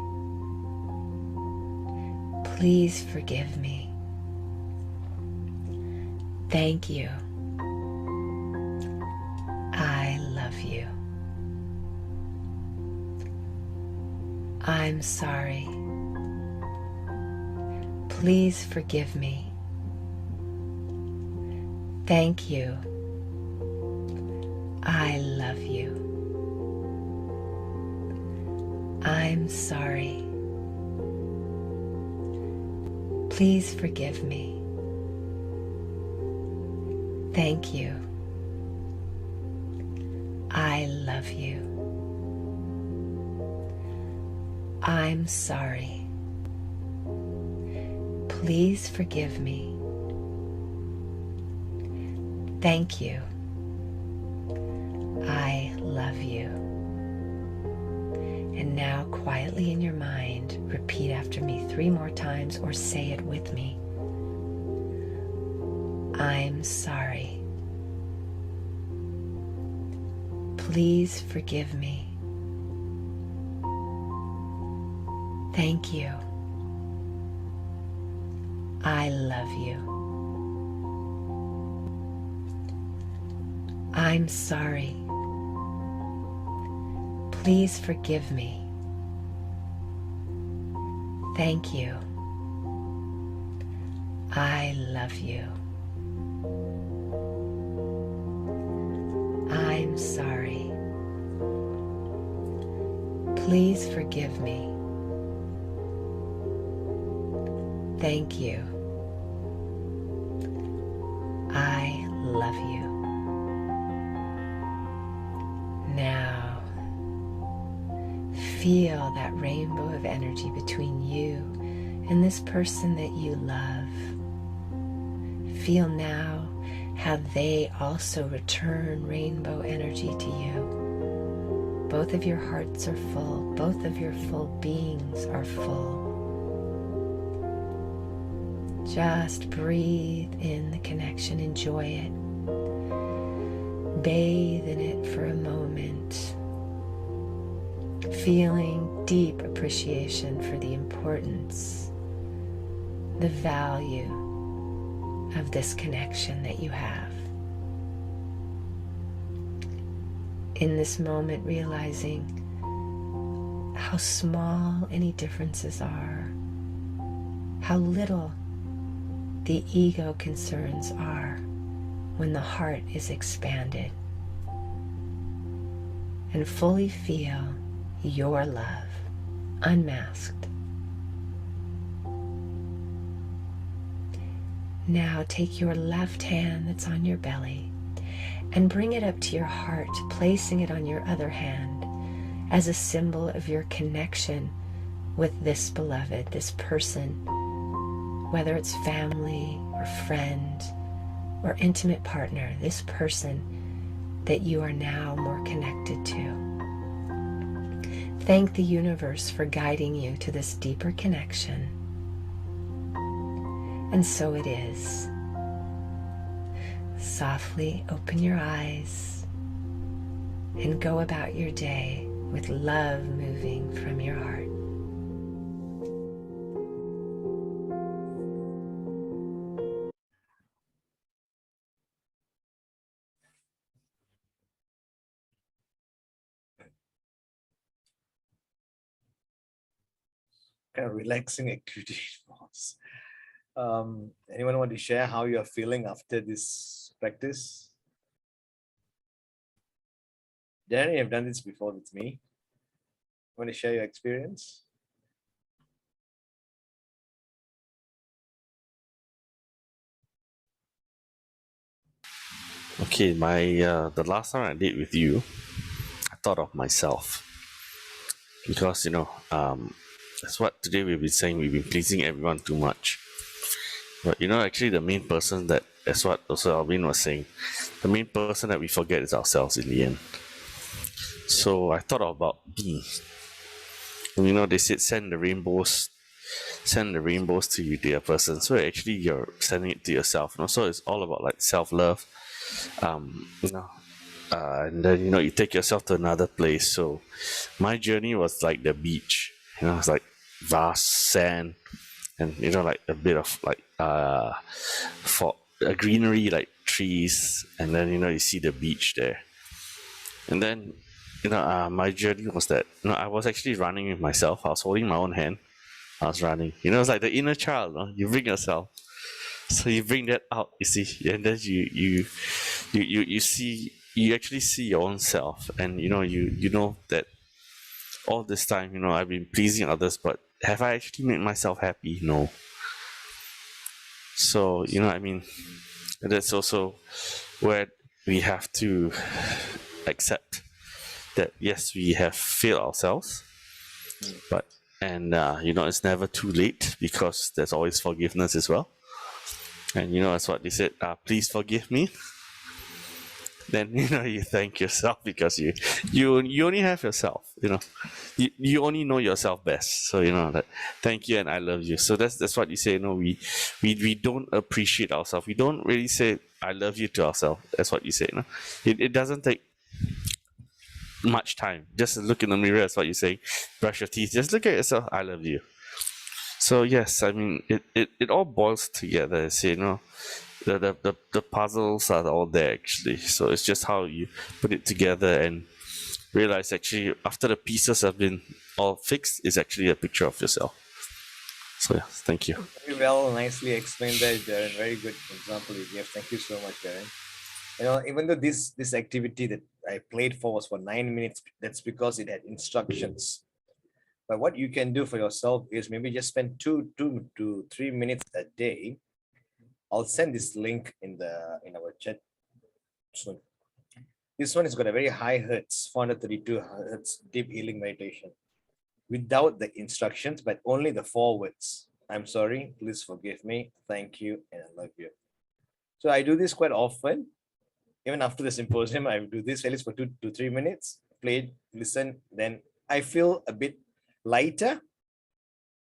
Please forgive me. Thank you. I love you. I'm sorry. Please forgive me. Thank you. I love you. I'm sorry. Please forgive me. Thank you. I love you. I'm sorry. Please forgive me. Thank you. I love you. And now, quietly in your mind, repeat after me 3 more times or say it with me. I'm sorry. Please forgive me. Thank you. I love you. I'm sorry. Please forgive me. Thank you. I love you. I'm sorry. Please forgive me. Thank you. I love you. Now, feel that rainbow of energy between you and this person that you love. Feel now how they also return rainbow energy to you. Both of your hearts are full. Both of your full beings are full. Just breathe in the connection. Enjoy it. Bathe in it for a moment. Feeling deep appreciation for the importance, the value of this connection that you have. In this moment, realizing how small any differences are, how little the ego concerns are when the heart is expanded, and fully feel your love unmasked. Now take your left hand that's on your belly and bring it up to your heart, placing it on your other hand as a symbol of your connection with this beloved, this person, whether it's family or friend or intimate partner, this person that you are now more connected to. Thank the universe for guiding you to this deeper connection. And so it is. Softly open your eyes and go about your day with love moving from your heart. Kind of relaxing activity. Anyone want to share how you are feeling after this practice? Danny, I've done this before with me. Want to share your experience? Okay, the last time I did with you, I thought of myself because that's what today we've been saying. We've been pleasing everyone too much, but actually the main person that's what also Albine was saying. The main person that we forget is ourselves in the end. So I thought about me. They said send the rainbows to you, dear person. So actually you're sending it to yourself. So it's all about like self-love. and then you take yourself to another place. So my journey was like the beach. It's like vast sand, and like a bit of like for a greenery, like trees, and then you see the beach there. And then my journey was that I was actually running with myself. I was holding my own hand. I was running. It's like the inner child. You bring yourself, so you bring that out. You see, and then you see. You actually see your own self, and you know that all this time, I've been pleasing others, but have I actually made myself happy? No. So that's also where we have to accept that yes, we have failed ourselves, but it's never too late, because there's always forgiveness as well. And that's what they said, please forgive me. Then you thank yourself, because you only have yourself. You only know yourself best. So that thank you and I love you. So that's what you say. We don't appreciate ourselves. We don't really say I love you to ourselves. That's what you say. It doesn't take much time. Just look in the mirror. That's what you say. Brush your teeth. Just look at yourself. I love you. So yes, it all boils together. The puzzles are all there actually. So it's just how you put it together and realize actually after the pieces have been all fixed, is actually a picture of yourself. So yeah, thank you. Very well, nicely explained there, Darren. Very good example you gave. Thank you so much, Darren. Even though this activity that I played for was for 9 minutes, that's because it had instructions. But what you can do for yourself is maybe just spend 2 to 3 minutes a day. I'll send this link in our chat soon. This one has got a very high hertz, 432 hertz deep healing meditation, without the instructions, but only the 4 words. I'm sorry, please forgive me, thank you, and I love you. So I do this quite often. Even after the symposium, I do this at least for 2 to 3 minutes, play, listen, then I feel a bit lighter,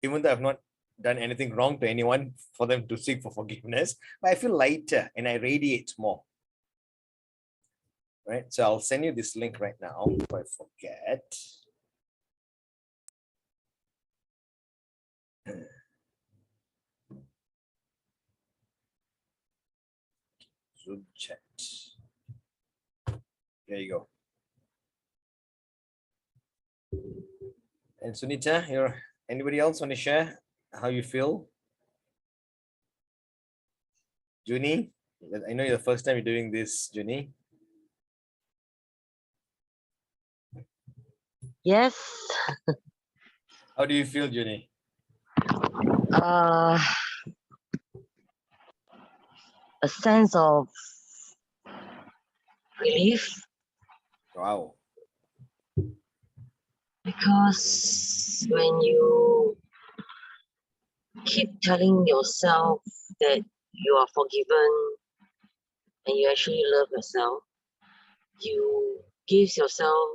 even though I've not done anything wrong to anyone for them to seek for forgiveness, but I feel lighter and I radiate more. Right, so I'll send you this link right now before I forget. Zoom chat. There you go. And Sunita, anybody else want to share how you feel? Junie, I know you're the first time you're doing this, Junie. Yes. How do you feel, Junie? A sense of relief. Wow. Because when you keep telling yourself that you are forgiven and you actually love yourself, you give yourself,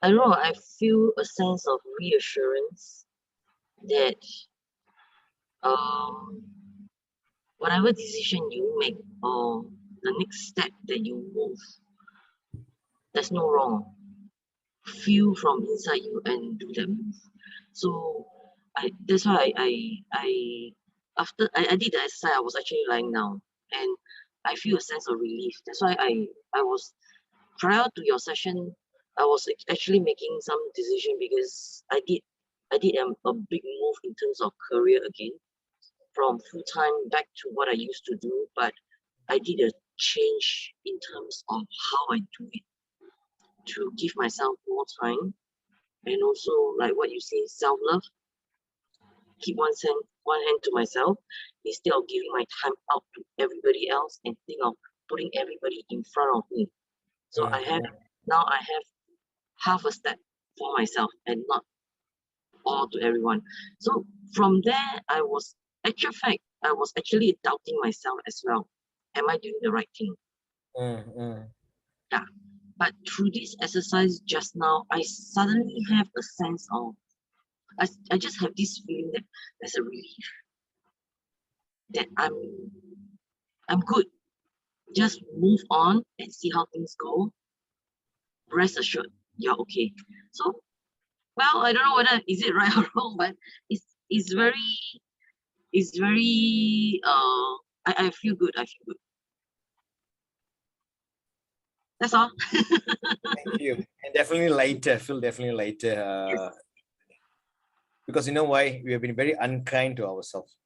I don't know, I feel a sense of reassurance that whatever decision you make or the next step that you move, there's no wrong. Feel from inside you and do that move. So that's why after I did the exercise, I was actually lying down and I feel a sense of relief. That's why I was, prior to your session, I was actually making some decision because I did a big move in terms of career again, from full-time back to what I used to do, but I did a change in terms of how I do it to give myself more time, and also like what you say, self-love. Keep one hand to myself instead of giving my time out to everybody else and think of putting everybody in front of me. So I have half a step for myself and not all to everyone. So from there, I was actually doubting myself as well. Am I doing the right thing? Yeah. But through this exercise just now, I suddenly have a sense of, I just have this feeling that there's a relief, that I'm good. Just move on and see how things go. rest assured, you're okay. So, well, I don't know whether is it right or wrong, but it's very I feel good. I feel good. That's all. Thank you. And definitely lighter. Feel definitely lighter. Yes. Because you know why? We have been very unkind to ourselves.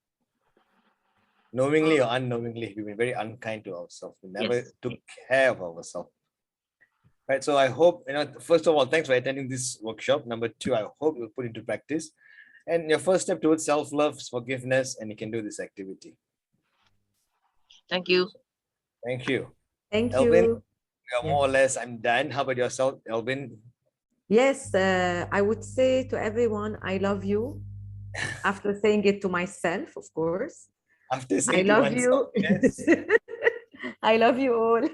Knowingly or unknowingly, we've been very unkind to ourselves. We never took care of ourselves. Right. So I hope, first of all, thanks for attending this workshop. Number two, I hope you'll put into practice. And your first step towards self-love is forgiveness, and you can do this activity. Thank you. Thank you. Thank Albine, you. more or less, I'm done. How about yourself, Albine? Yes, I would say to everyone, I love you. After saying it to myself, of course. After saying I love you. Yes. I love you all,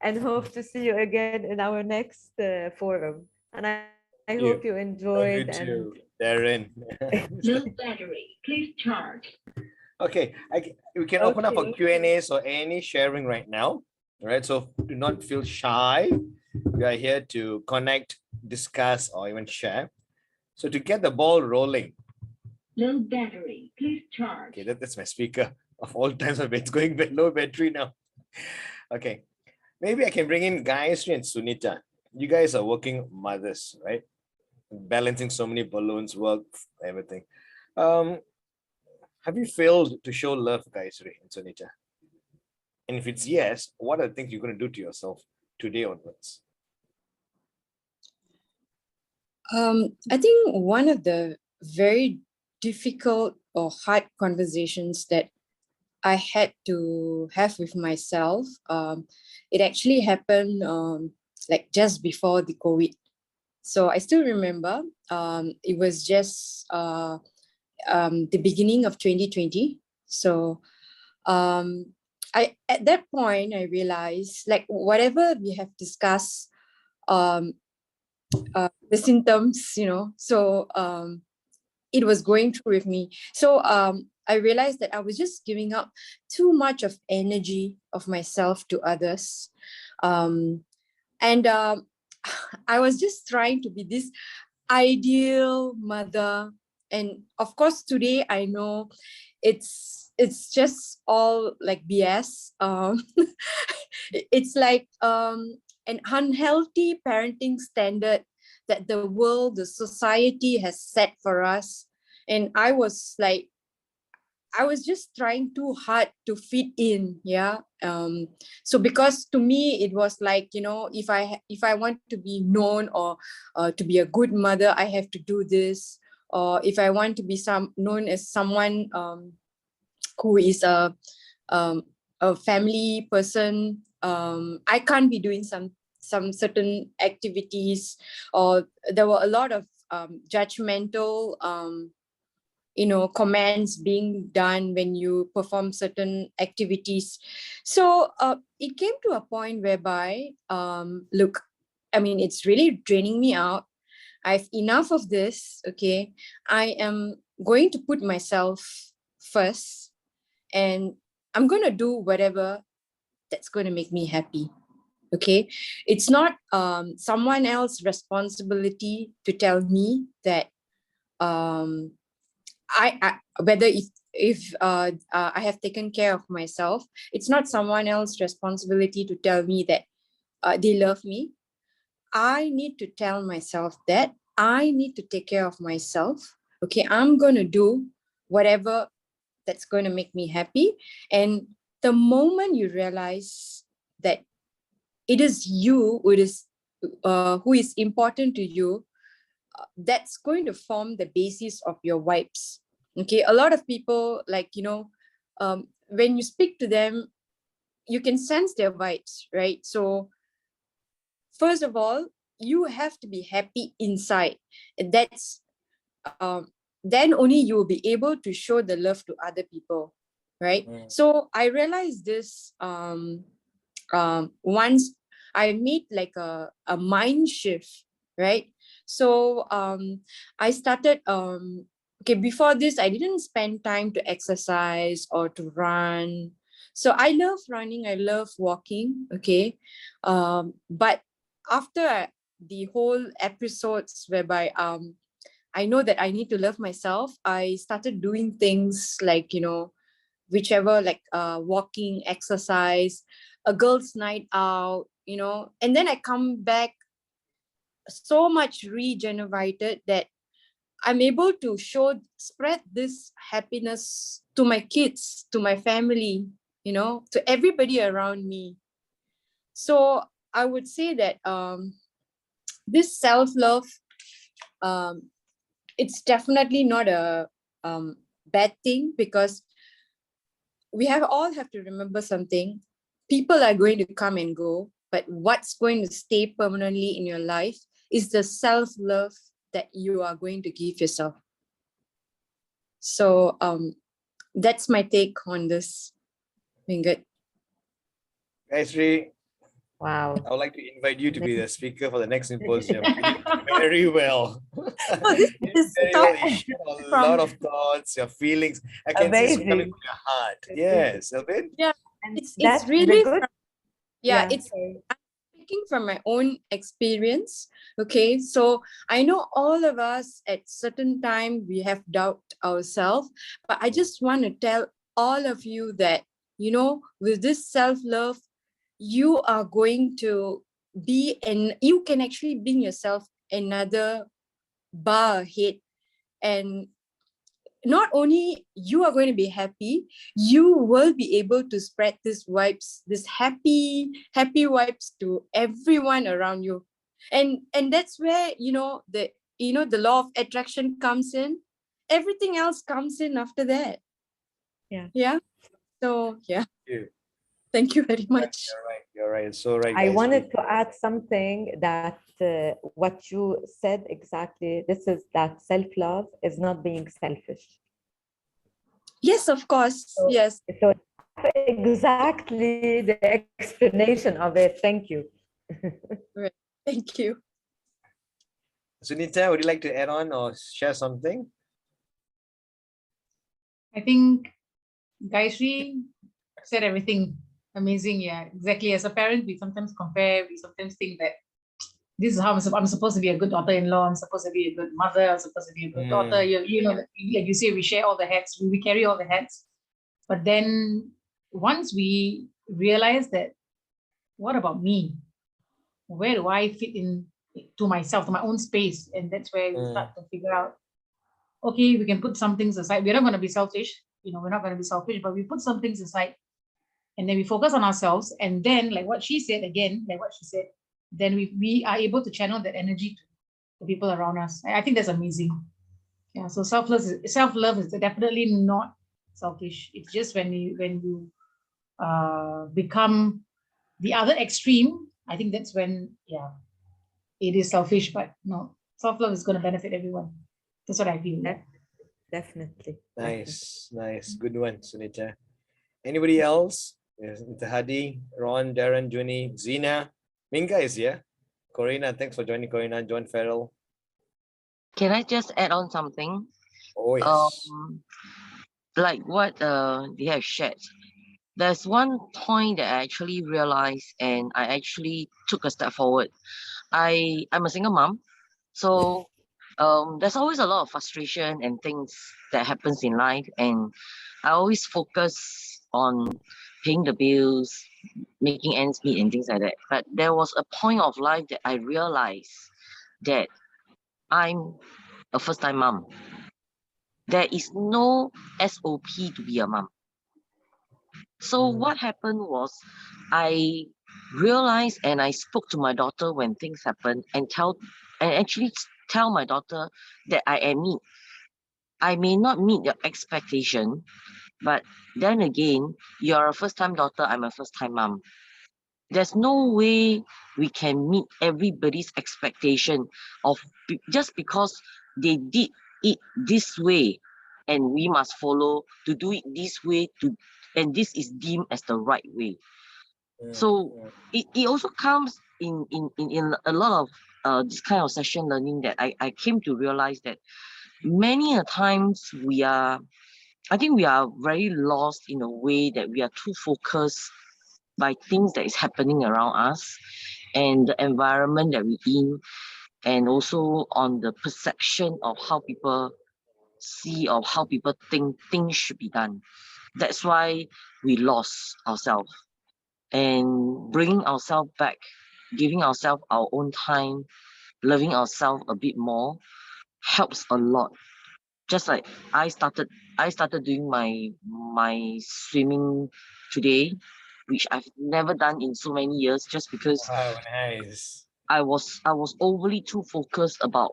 and hope to see you again in our next forum. And I hope you enjoyed. Love you too, Darren. No battery, please charge. Okay, we can open up for Q&As or any sharing right now. All right, so do not feel shy. We are here to connect, discuss, or even share. So to get the ball rolling. No battery, please charge. Okay, that's my speaker of all times. It's going low battery now. Okay, maybe I can bring in Gayatri and Sunita. You guys are working mothers, right? Balancing so many balloons, work, everything. Have you failed to show love, Gayatri and Sunita? And if it's yes, what are the things you're going to do to yourself today onwards? I think one of the very difficult or hard conversations that I had to have with myself, it actually happened like just before the COVID. So I still remember it was just the beginning of 2020. So at that point, I realized, like, whatever we have discussed, the symptoms, so it was going through with me. So I realized that I was just giving up too much of energy of myself to others. And I was just trying to be this ideal mother. And of course, today I know it's just all like BS. It's like an unhealthy parenting standard that the world, the society has set for us. And I was just trying too hard to fit in. Yeah. So because to me, it was like, if I want to be known or to be a good mother, I have to do this. Or if I want to be known as someone who is a family person, I can't be doing some certain activities, or there were a lot of judgmental comments being done when you perform certain activities. So it came to a point whereby, look, I mean, it's really draining me out. I've enough of this. Okay, I am going to put myself first, and I'm going to do whatever that's going to make me happy. Okay, it's not someone else's responsibility to tell me that whether if I have taken care of myself. It's not someone else's responsibility to tell me that they love me. I need to tell myself that I need to take care of myself. Okay, I'm going to do whatever that's going to make me happy. And the moment you realize that it is you who is important to you, that's going to form the basis of your vibes. Okay, a lot of people, when you speak to them, you can sense their vibes, right? So first of all, you have to be happy inside. And that's then only you will be able to show the love to other people, right? So I realized this once I made like a mind shift, right? So I started, okay, before this, I didn't spend time to exercise or to run. So I love running, I love walking, okay? But after the whole episodes whereby I know that I need to love myself, I started doing things like, whichever, like walking, exercise, a girls' night out, and then I come back so much regenerated that I'm able to spread this happiness to my kids, to my family, to everybody around me. So I would say that this self-love, it's definitely not a bad thing, because we all have to remember something. People are going to come and go, but what's going to stay permanently in your life is the self-love that you are going to give yourself. So that's my take on this. Good. 𝐿𝐴𝐵𝐿, Wow. I would like to invite you to be the speaker for the next symposium. You did very well. This Very well. You shared a lot of thoughts, your feelings. I can see it's coming Amazing. from your heart. Yes, Albine? Yeah, And it's that's the really good. it's speaking from my own experience. Okay, so I know all of us at certain time we have doubt ourselves, but I just want to tell all of you that, with this self-love, you are going to be, and you can actually bring yourself another bar ahead. And not only you are going to be happy, you will be able to spread this vibes, this happy vibes to everyone around you. And that's where, the law of attraction comes in. Everything else comes in after that. Yeah. So yeah. Thank you very much. You're right. It's so right. I guys. wanted to add something that what you said exactly. This is that self-love is not being selfish. Yes, of course. Yes. So exactly the explanation of it. Thank you. Right. Thank you. Sunita, would you like to add on or share something? I think 𝐿𝐴𝐵𝐿 said everything. Amazing. Yeah, exactly. As a parent, we sometimes compare, we sometimes think that this is how I'm supposed to be a good daughter-in-law, I'm supposed to be a good mother, I'm supposed to be a good daughter. Like you say, we share all the hats, we carry all the hats. But then once we realize that, what about me? Where do I fit in to myself, to my own space? And that's where we start to figure out, okay, we can put some things aside. We're not going to be selfish, we're not going to be selfish, but we put some things aside and then we focus on ourselves. And then like what she said, then we are able to channel that energy to the people around us. I think that's amazing. Yeah, so self-love is definitely not selfish. It's just when you become the other extreme, I think that's when, it is selfish. But no, self-love is going to benefit everyone. That's what I feel. Definitely. Nice. Good one, Sunita. Anybody else? Yes, Hadi, Ron, Darren, Juni, Zina. Minga is here. Corina, thanks for joining. Corina, John Farrell. Can I just add on something? Oh, yes. Like what they have shared. There's one point that I actually realized and I actually took a step forward. I'm a single mom. So there's always a lot of frustration and things that happens in life. And I always focus on paying the bills, making ends meet and things like that. But there was a point of life that I realized that I'm a first-time mom. There is no SOP to be a mom. So what happened was I realized and I spoke to my daughter when things happened and actually tell my daughter that I may not meet your expectation, but then again, you're a first-time daughter, I'm a first-time mom. There's no way we can meet everybody's expectation of just because they did it this way and we must follow to do it this way and this is deemed as the right way. So it also comes in a lot of this kind of session learning that I came to realize that many a times I think we are very lost in a way that we are too focused by things that is happening around us. and the environment that we're in, and also on the perception of how people see or how people think things should be done. That's why we lost ourselves. And bringing ourselves back, giving ourselves our own time, loving ourselves a bit more helps a lot. Just like I started doing my swimming today, which I've never done in so many years, just because Wow, nice. I was overly too focused about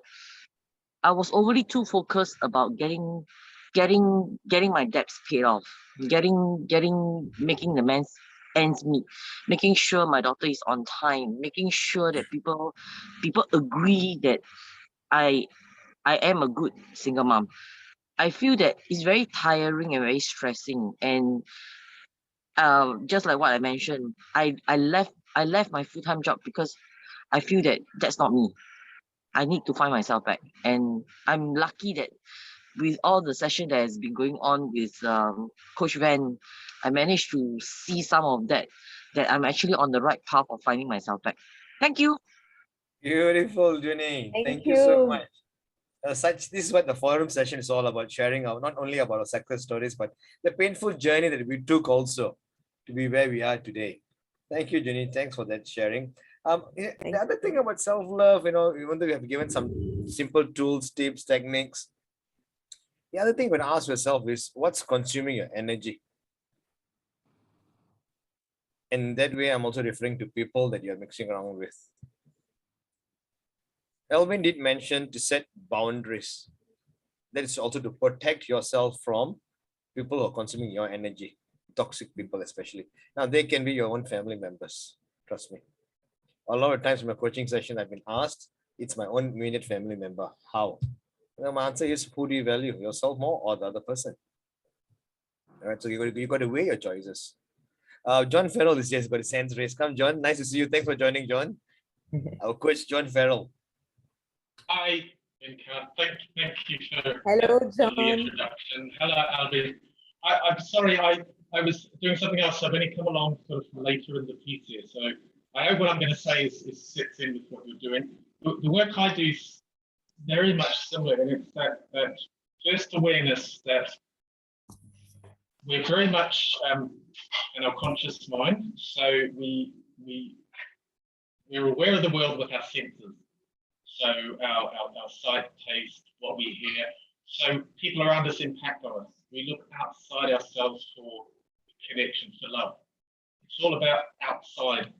getting my debts paid off, making the ends meet, making sure my daughter is on time, making sure that people agree that I am a good single mom. I feel that it's very tiring and very stressing. And just like what I mentioned, I left my full-time job because I feel that that's not me. I need to find myself back. And I'm lucky that with all the session that has been going on with Coach Van, I managed to see some of that I'm actually on the right path of finding myself back. Thank you. Beautiful, Junie. Thank you so much. This is what the forum session is all about, sharing our, not only about our success stories, but the painful journey that we took also to be where we are today. Thank you, Junie. Thanks for that sharing. The other thing about self-love, even though we have given some simple tools, tips, techniques, the other thing when ask yourself is, what's consuming your energy? In that way, I'm also referring to people that you're mixing around with. Albine did mention to set boundaries. That is also to protect yourself from people who are consuming your energy, toxic people especially. Now, they can be your own family members, trust me. A lot of times in my coaching session, I've been asked, it's my own immediate family member. How? And my answer is, who do you value, yourself more or the other person? All right, so you got to weigh your choices. John Farrell is just got his hands raised. Come, John. Nice to see you. Thanks for joining, John. Our coach, John Farrell. Hi, Inka. Thank you for John. the introduction. Hello, Albine. I'm sorry, I was doing something else. I've only come along sort of later in the piece here, so I hope what I'm going to say sits in with what you're doing. The work I do is very much similar, and it's that first awareness that we're very much in our conscious mind. So we're aware of the world with our senses. So our sight, taste, what we hear. So people around us impact on us. We look outside ourselves for connection, for love. It's all about outside.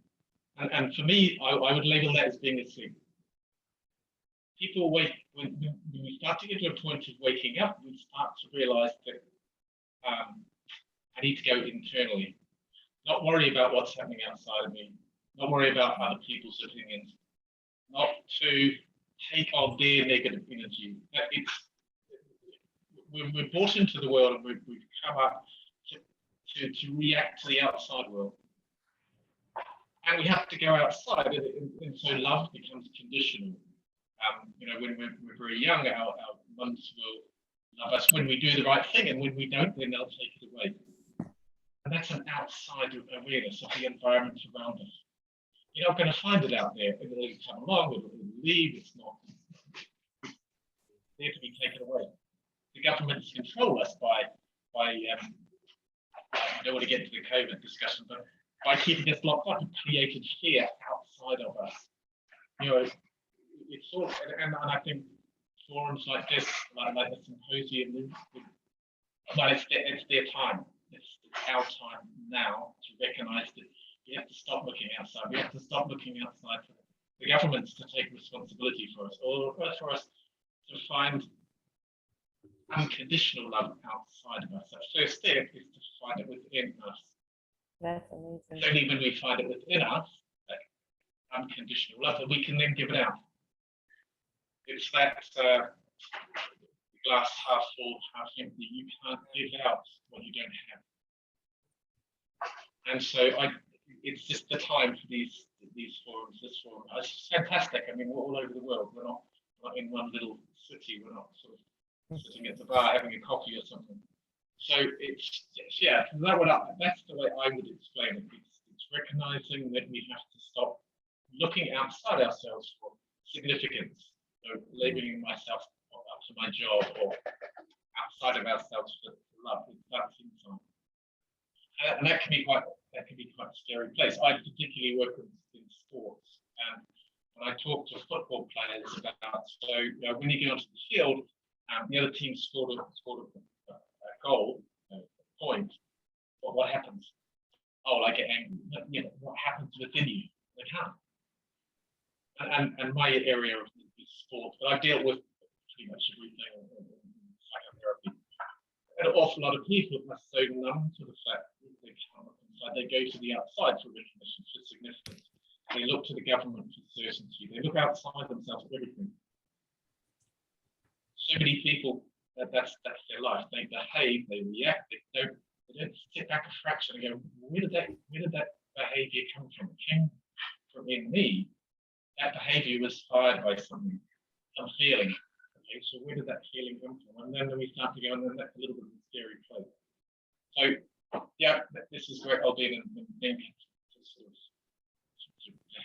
And for me, I would label that as being asleep. People wake, when we start to get to a point of waking up, we start to realize that I need to go internally, not worry about what's happening outside of me, not worry about other people's opinions, not to take on their negative energy. We're brought into the world and we've come up to react to the outside world. And we have to go outside, and so love becomes conditional. When we're very young, our mums will love us when we do the right thing, and when we don't, then they'll take it away. And that's an outside awareness of the environment around us. You're not going to find it out there. It'll come along, it'll leave, it's not there to be taken away. The governments control us by I don't want to get into the COVID discussion, but by keeping us locked up and creating fear outside of us. It's all, and I think forums like this, like the symposium, it's their time. It's our time now to recognise that we have to stop looking outside. We have to stop looking outside for the governments to take responsibility for us, or for us to find unconditional love outside of us. The first step is to find it within us. That's amazing. It's only when we find it within us, that unconditional love, that we can then give it out. It's that glass half full, half empty. You can't give out what you don't have. And so it's just the time for these forums, this forum. It's fantastic. I mean, we're all over the world. We're not in one little city. We're not sort of sitting at the bar having a coffee or something. So that's the way I would explain it. It's recognizing that we have to stop looking outside ourselves for significance, so labeling myself up to my job or outside of ourselves for love. That's inside. And that can be quite a scary place. I particularly work in sports, and when I talk to football players about, so when you get onto the field, the other team scored a goal, a point. What happens? Oh, I get angry. What happens within you? They can't. And my area is sport, but I've dealt with pretty much everything in psychotherapy. An awful lot of people are so numb to the fact that they can't look inside. They go to the outside for recognition, for significance. They look to the government for certainty. They look outside themselves for everything. So many people, that's their life. They behave, they react, they don't sit back a fraction and go, where did that behavior come from? It came from in me. That behavior was fired by some feeling. Okay, so where did that feeling come from? And then we start to go, and then that's a little bit of a scary place. So yeah, this is where Albine and Nick to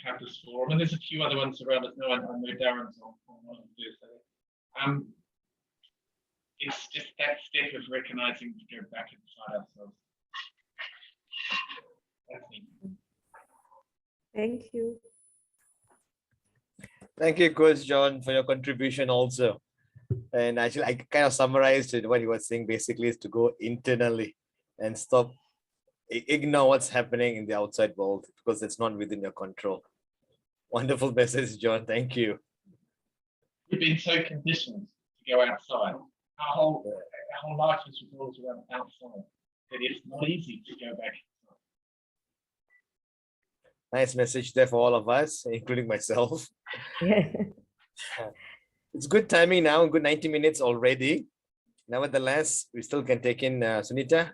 have this forum. And there's a few other ones around us. No, I know Darren's on one of Thursday. It's just that step of recognizing to go back inside ourselves. That's me. Thank you. Thank you, Coach John, for your contribution also. And actually, I kind of summarized it. What he was saying basically is to go internally and stop, ignore what's happening in the outside world because it's not within your control. Wonderful message, John. Thank you. We've been so conditioned to go outside. Our whole life is revolved around outside. That it's not easy to go back inside. Nice message there for all of us, including myself. It's good timing now, good 90 minutes already. Nevertheless, we still can take in Sunita.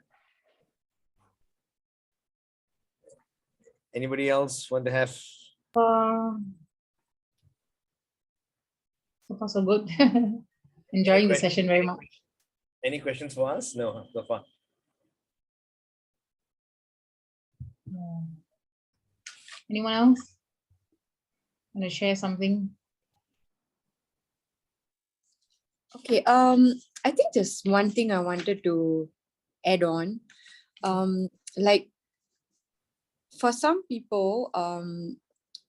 Anybody else want to have? So far, so good. Enjoying the session very much. Any questions for us? No, so far. Anyone else want to share something? Okay, I think just one thing I wanted to add on. Like for some people,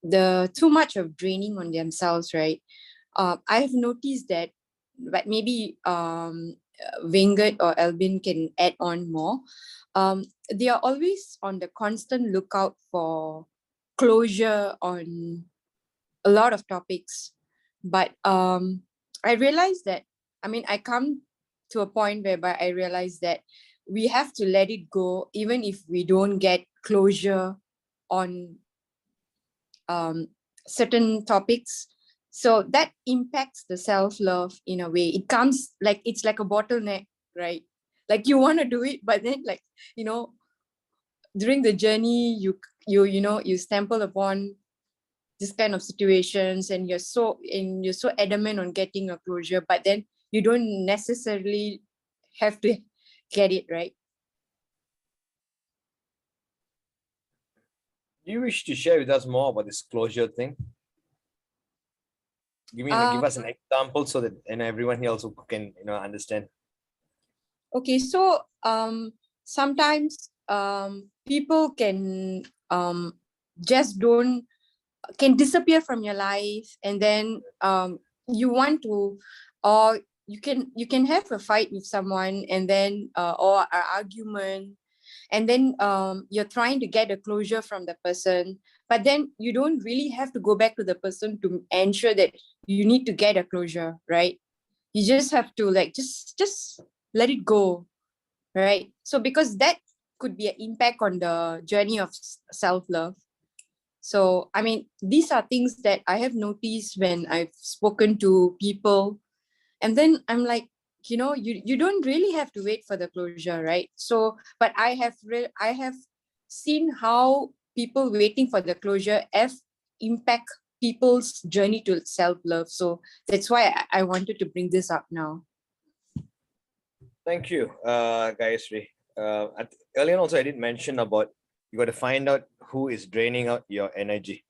the too much of draining on themselves, right? I've noticed that, but maybe 𝐕𝐞𝐳𝐴𝐻𝐷 or Albine can add on more. They are always on the constant lookout for closure on a lot of topics. But I realized that, I mean, I come to a point whereby I realize that we have to let it go, even if we don't get closure on certain topics. So that impacts the self-love in a way. It comes like, it's like a bottleneck, right? Like you want to do it, but then like, you know, during the journey, you stumble upon this kind of situations and you're so adamant on getting a closure, but then you don't necessarily have to get it, right? Do you wish to share with us more about this closure thing? Give us an example so that everyone here also can understand. Okay, so sometimes people can can disappear from your life, and then you want to, or you can have a fight with someone, and then or an argument, and then you're trying to get a closure from the person, but then you don't really have to go back to the person to ensure that you need to get a closure, right? You just have to like just let it go, right? So because that could be an impact on the journey of self-love. So I mean, these are things that I have noticed when I've spoken to people, and then I'm like, you don't really have to wait for the closure, right? So, but I have seen how people waiting for the closure impact people's journey to self-love. So that's why I wanted to bring this up now. Thank you, 𝐿𝐴𝐻𝐷. Earlier also I did mention about you got to find out who is draining out your energy.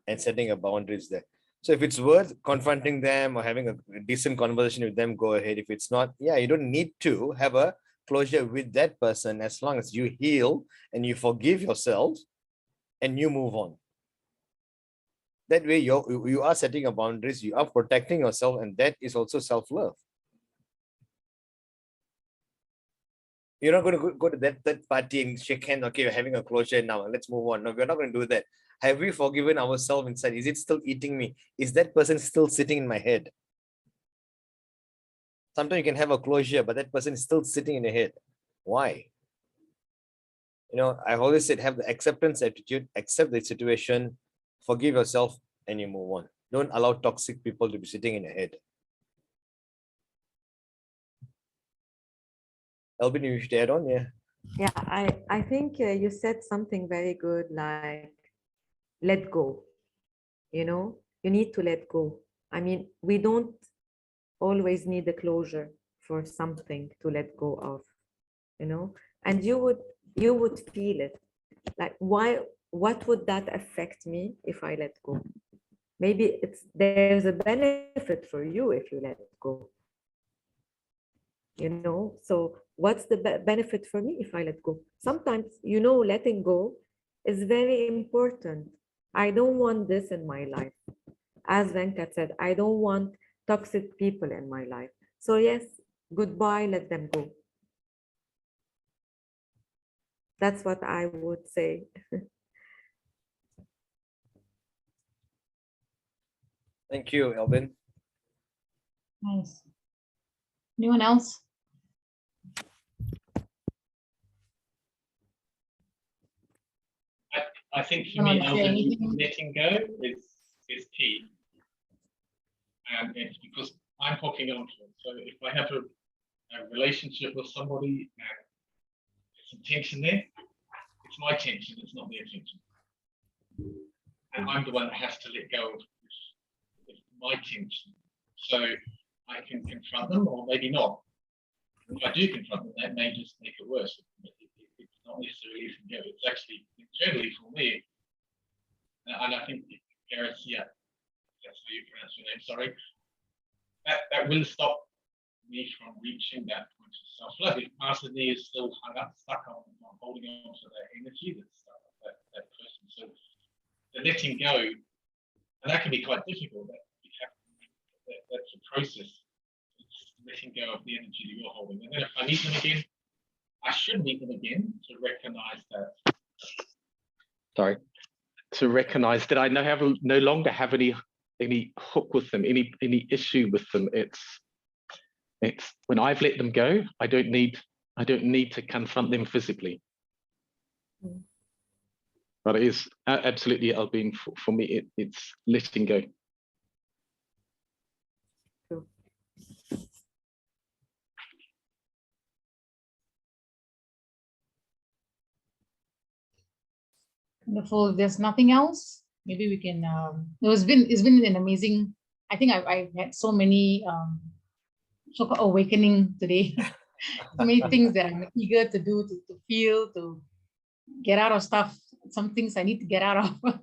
and setting a boundaries there. So if it's worth confronting them or having a decent conversation with them, go ahead. If it's not, yeah, you don't need to have a closure with that person as long as you heal and you forgive yourself and you move on. That way you are setting a boundaries, you are protecting yourself, and that is also self-love. You're not going to go to that third party and shake hands. Okay, we're having a closure now. Let's move on. No, we're not going to do that. Have we forgiven ourselves inside? Is it still eating me? Is that person still sitting in my head? Sometimes you can have a closure, but that person is still sitting in your head. Why? You know, I've always said, have the acceptance attitude, accept the situation, forgive yourself, and you move on. Don't allow toxic people to be sitting in your head. Albine, you should add on, yeah. Yeah, I think you said something very good, like let go. You know, you need to let go. I mean, we don't always need a closure for something to let go of, you know, and you would feel it. Like, what would that affect me if I let go? Maybe there's a benefit for you if you let go. You know, so what's the benefit for me if I let go? Sometimes, you know, letting go is very important. I don't want this in my life. As Venkat said, I don't want toxic people in my life. So yes, goodbye, let them go. That's what I would say. Thank you, Albine. Nice. Anyone else? I think for me, letting go is key. And it's because I'm hooking on to it. So if I have a relationship with somebody and there's some tension there, it's my tension, it's not their tension. And I'm the one that has to let go of it's my tension. So I can confront them or maybe not. If I do confront them, that may just make it worse. It's not necessarily letting go. It's actually internally for me. And I think Gareth, yeah, that's how you pronounce your name, sorry. That will stop me from reaching that point of self-love. If part of me is still hung up, stuck on holding on to that energy that's that person. So the letting go, and that can be quite difficult. That's a process. It's letting go of the energy that you're holding. And then if I meet them again, I should meet them again to recognize that. Sorry. To recognize that I no longer have any hook with them, any issue with them. It's when I've let them go, I don't need to confront them physically. But it is absolutely, Albine, for me, it's letting go. Wonderful. If there's nothing else, maybe we can. It's been an amazing. I think I've had so many so-called awakening today. So many things that I'm eager to do, to feel, to get out of stuff. Some things I need to get out of.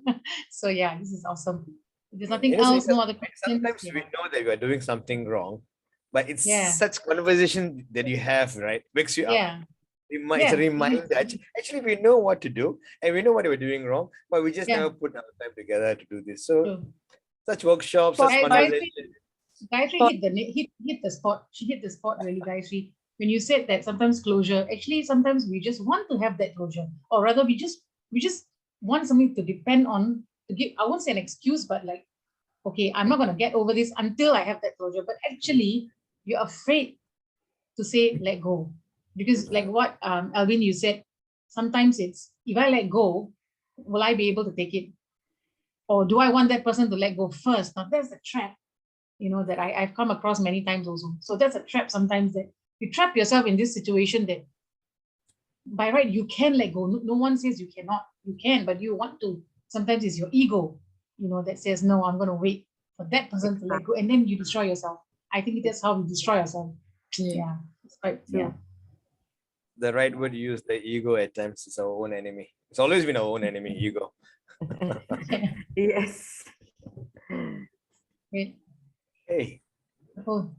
So yeah, this is awesome. If there's nothing else, no other questions. Sometimes we know that we are doing something wrong, but it's such conversation that you have, right? Wakes you up. It's a reminder. Actually, we know what to do and we know what we're doing wrong, but we just never put our time together to do this. So such workshops, such conversations. Gayatri hit the spot. She hit the spot really, Gayatri. When you said that sometimes closure, actually sometimes we just want to have that closure, or rather we just want something to depend on, to give, I won't say an excuse, but like, okay, I'm not going to get over this until I have that closure. But actually you're afraid to say let go. Because like what Albine, you said, sometimes it's, if I let go, will I be able to take it? Or do I want that person to let go first? Now that's a trap, you know, that I've come across many times also. So that's a trap sometimes, that you trap yourself in this situation that by right, you can let go. No one says you cannot. You can, but you want to. Sometimes it's your ego, you know, that says, no, I'm going to wait for that person to let go. And then you destroy yourself. I think that's how we destroy ourselves. Yeah, it's quite true. Yeah. The right word to use, the ego at times is our own enemy. It's always been our own enemy, ego. Yes. Great. Hey. Cool.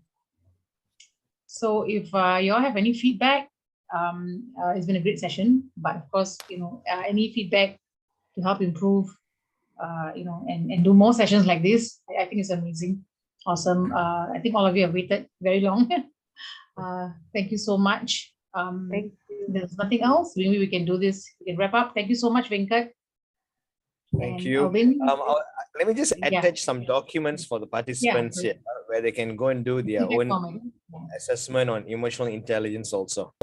So if you all have any feedback, it's been a great session, but of course, any feedback to help improve, and do more sessions like this, I think it's amazing. Awesome. I think all of you have waited very long. Thank you so much. Thank you. There's nothing else. Maybe we can do this. We can wrap up. Thank you so much, Venkat. Thank And you. Albine. Let me just Yeah. attach some documents for the participants here, where they can go and do their Feedback own form. assessment on emotional intelligence also.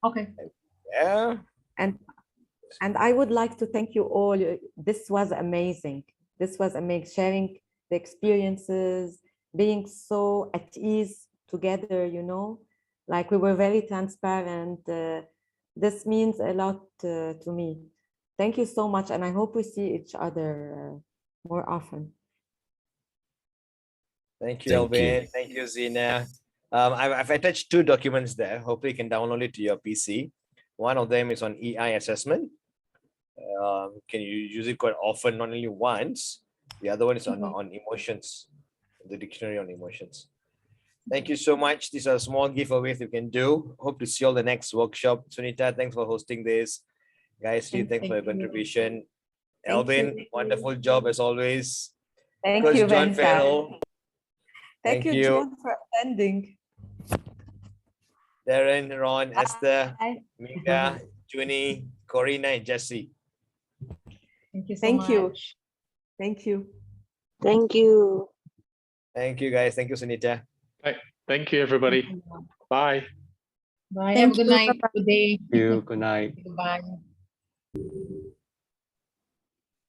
Okay. Yeah. And I would like to thank you all. This was amazing. This was amazing. Sharing the experiences, being so at ease together, like we were very transparent. This means a lot to me. Thank you so much. And I hope we see each other more often. Thank you, Albine. Thank you, Zina. I've attached 2 documents there. Hopefully you can download it to your PC. One of them is on EI assessment. Can you use it quite often, not only once? The other one is on emotions, the dictionary on emotions. Thank you so much. These are small giveaways you can do. Hope to see you all the next workshop. Sunita, thanks for hosting this. Guys, thanks for your contribution. Albine, wonderful job as always. Thank Coach you, John Venkat. Farrell. Thank you, John, for attending. Darren, Ron, Esther, Mika, Junie, Corina, and Jessie. Thank you so Thank much. you. Thank you. Thank you. Thank you, guys. Thank you, Sunita. Thank you, everybody. Bye. Bye. Thank Have a good you. night. Good day. Thank you. Good night. Goodbye.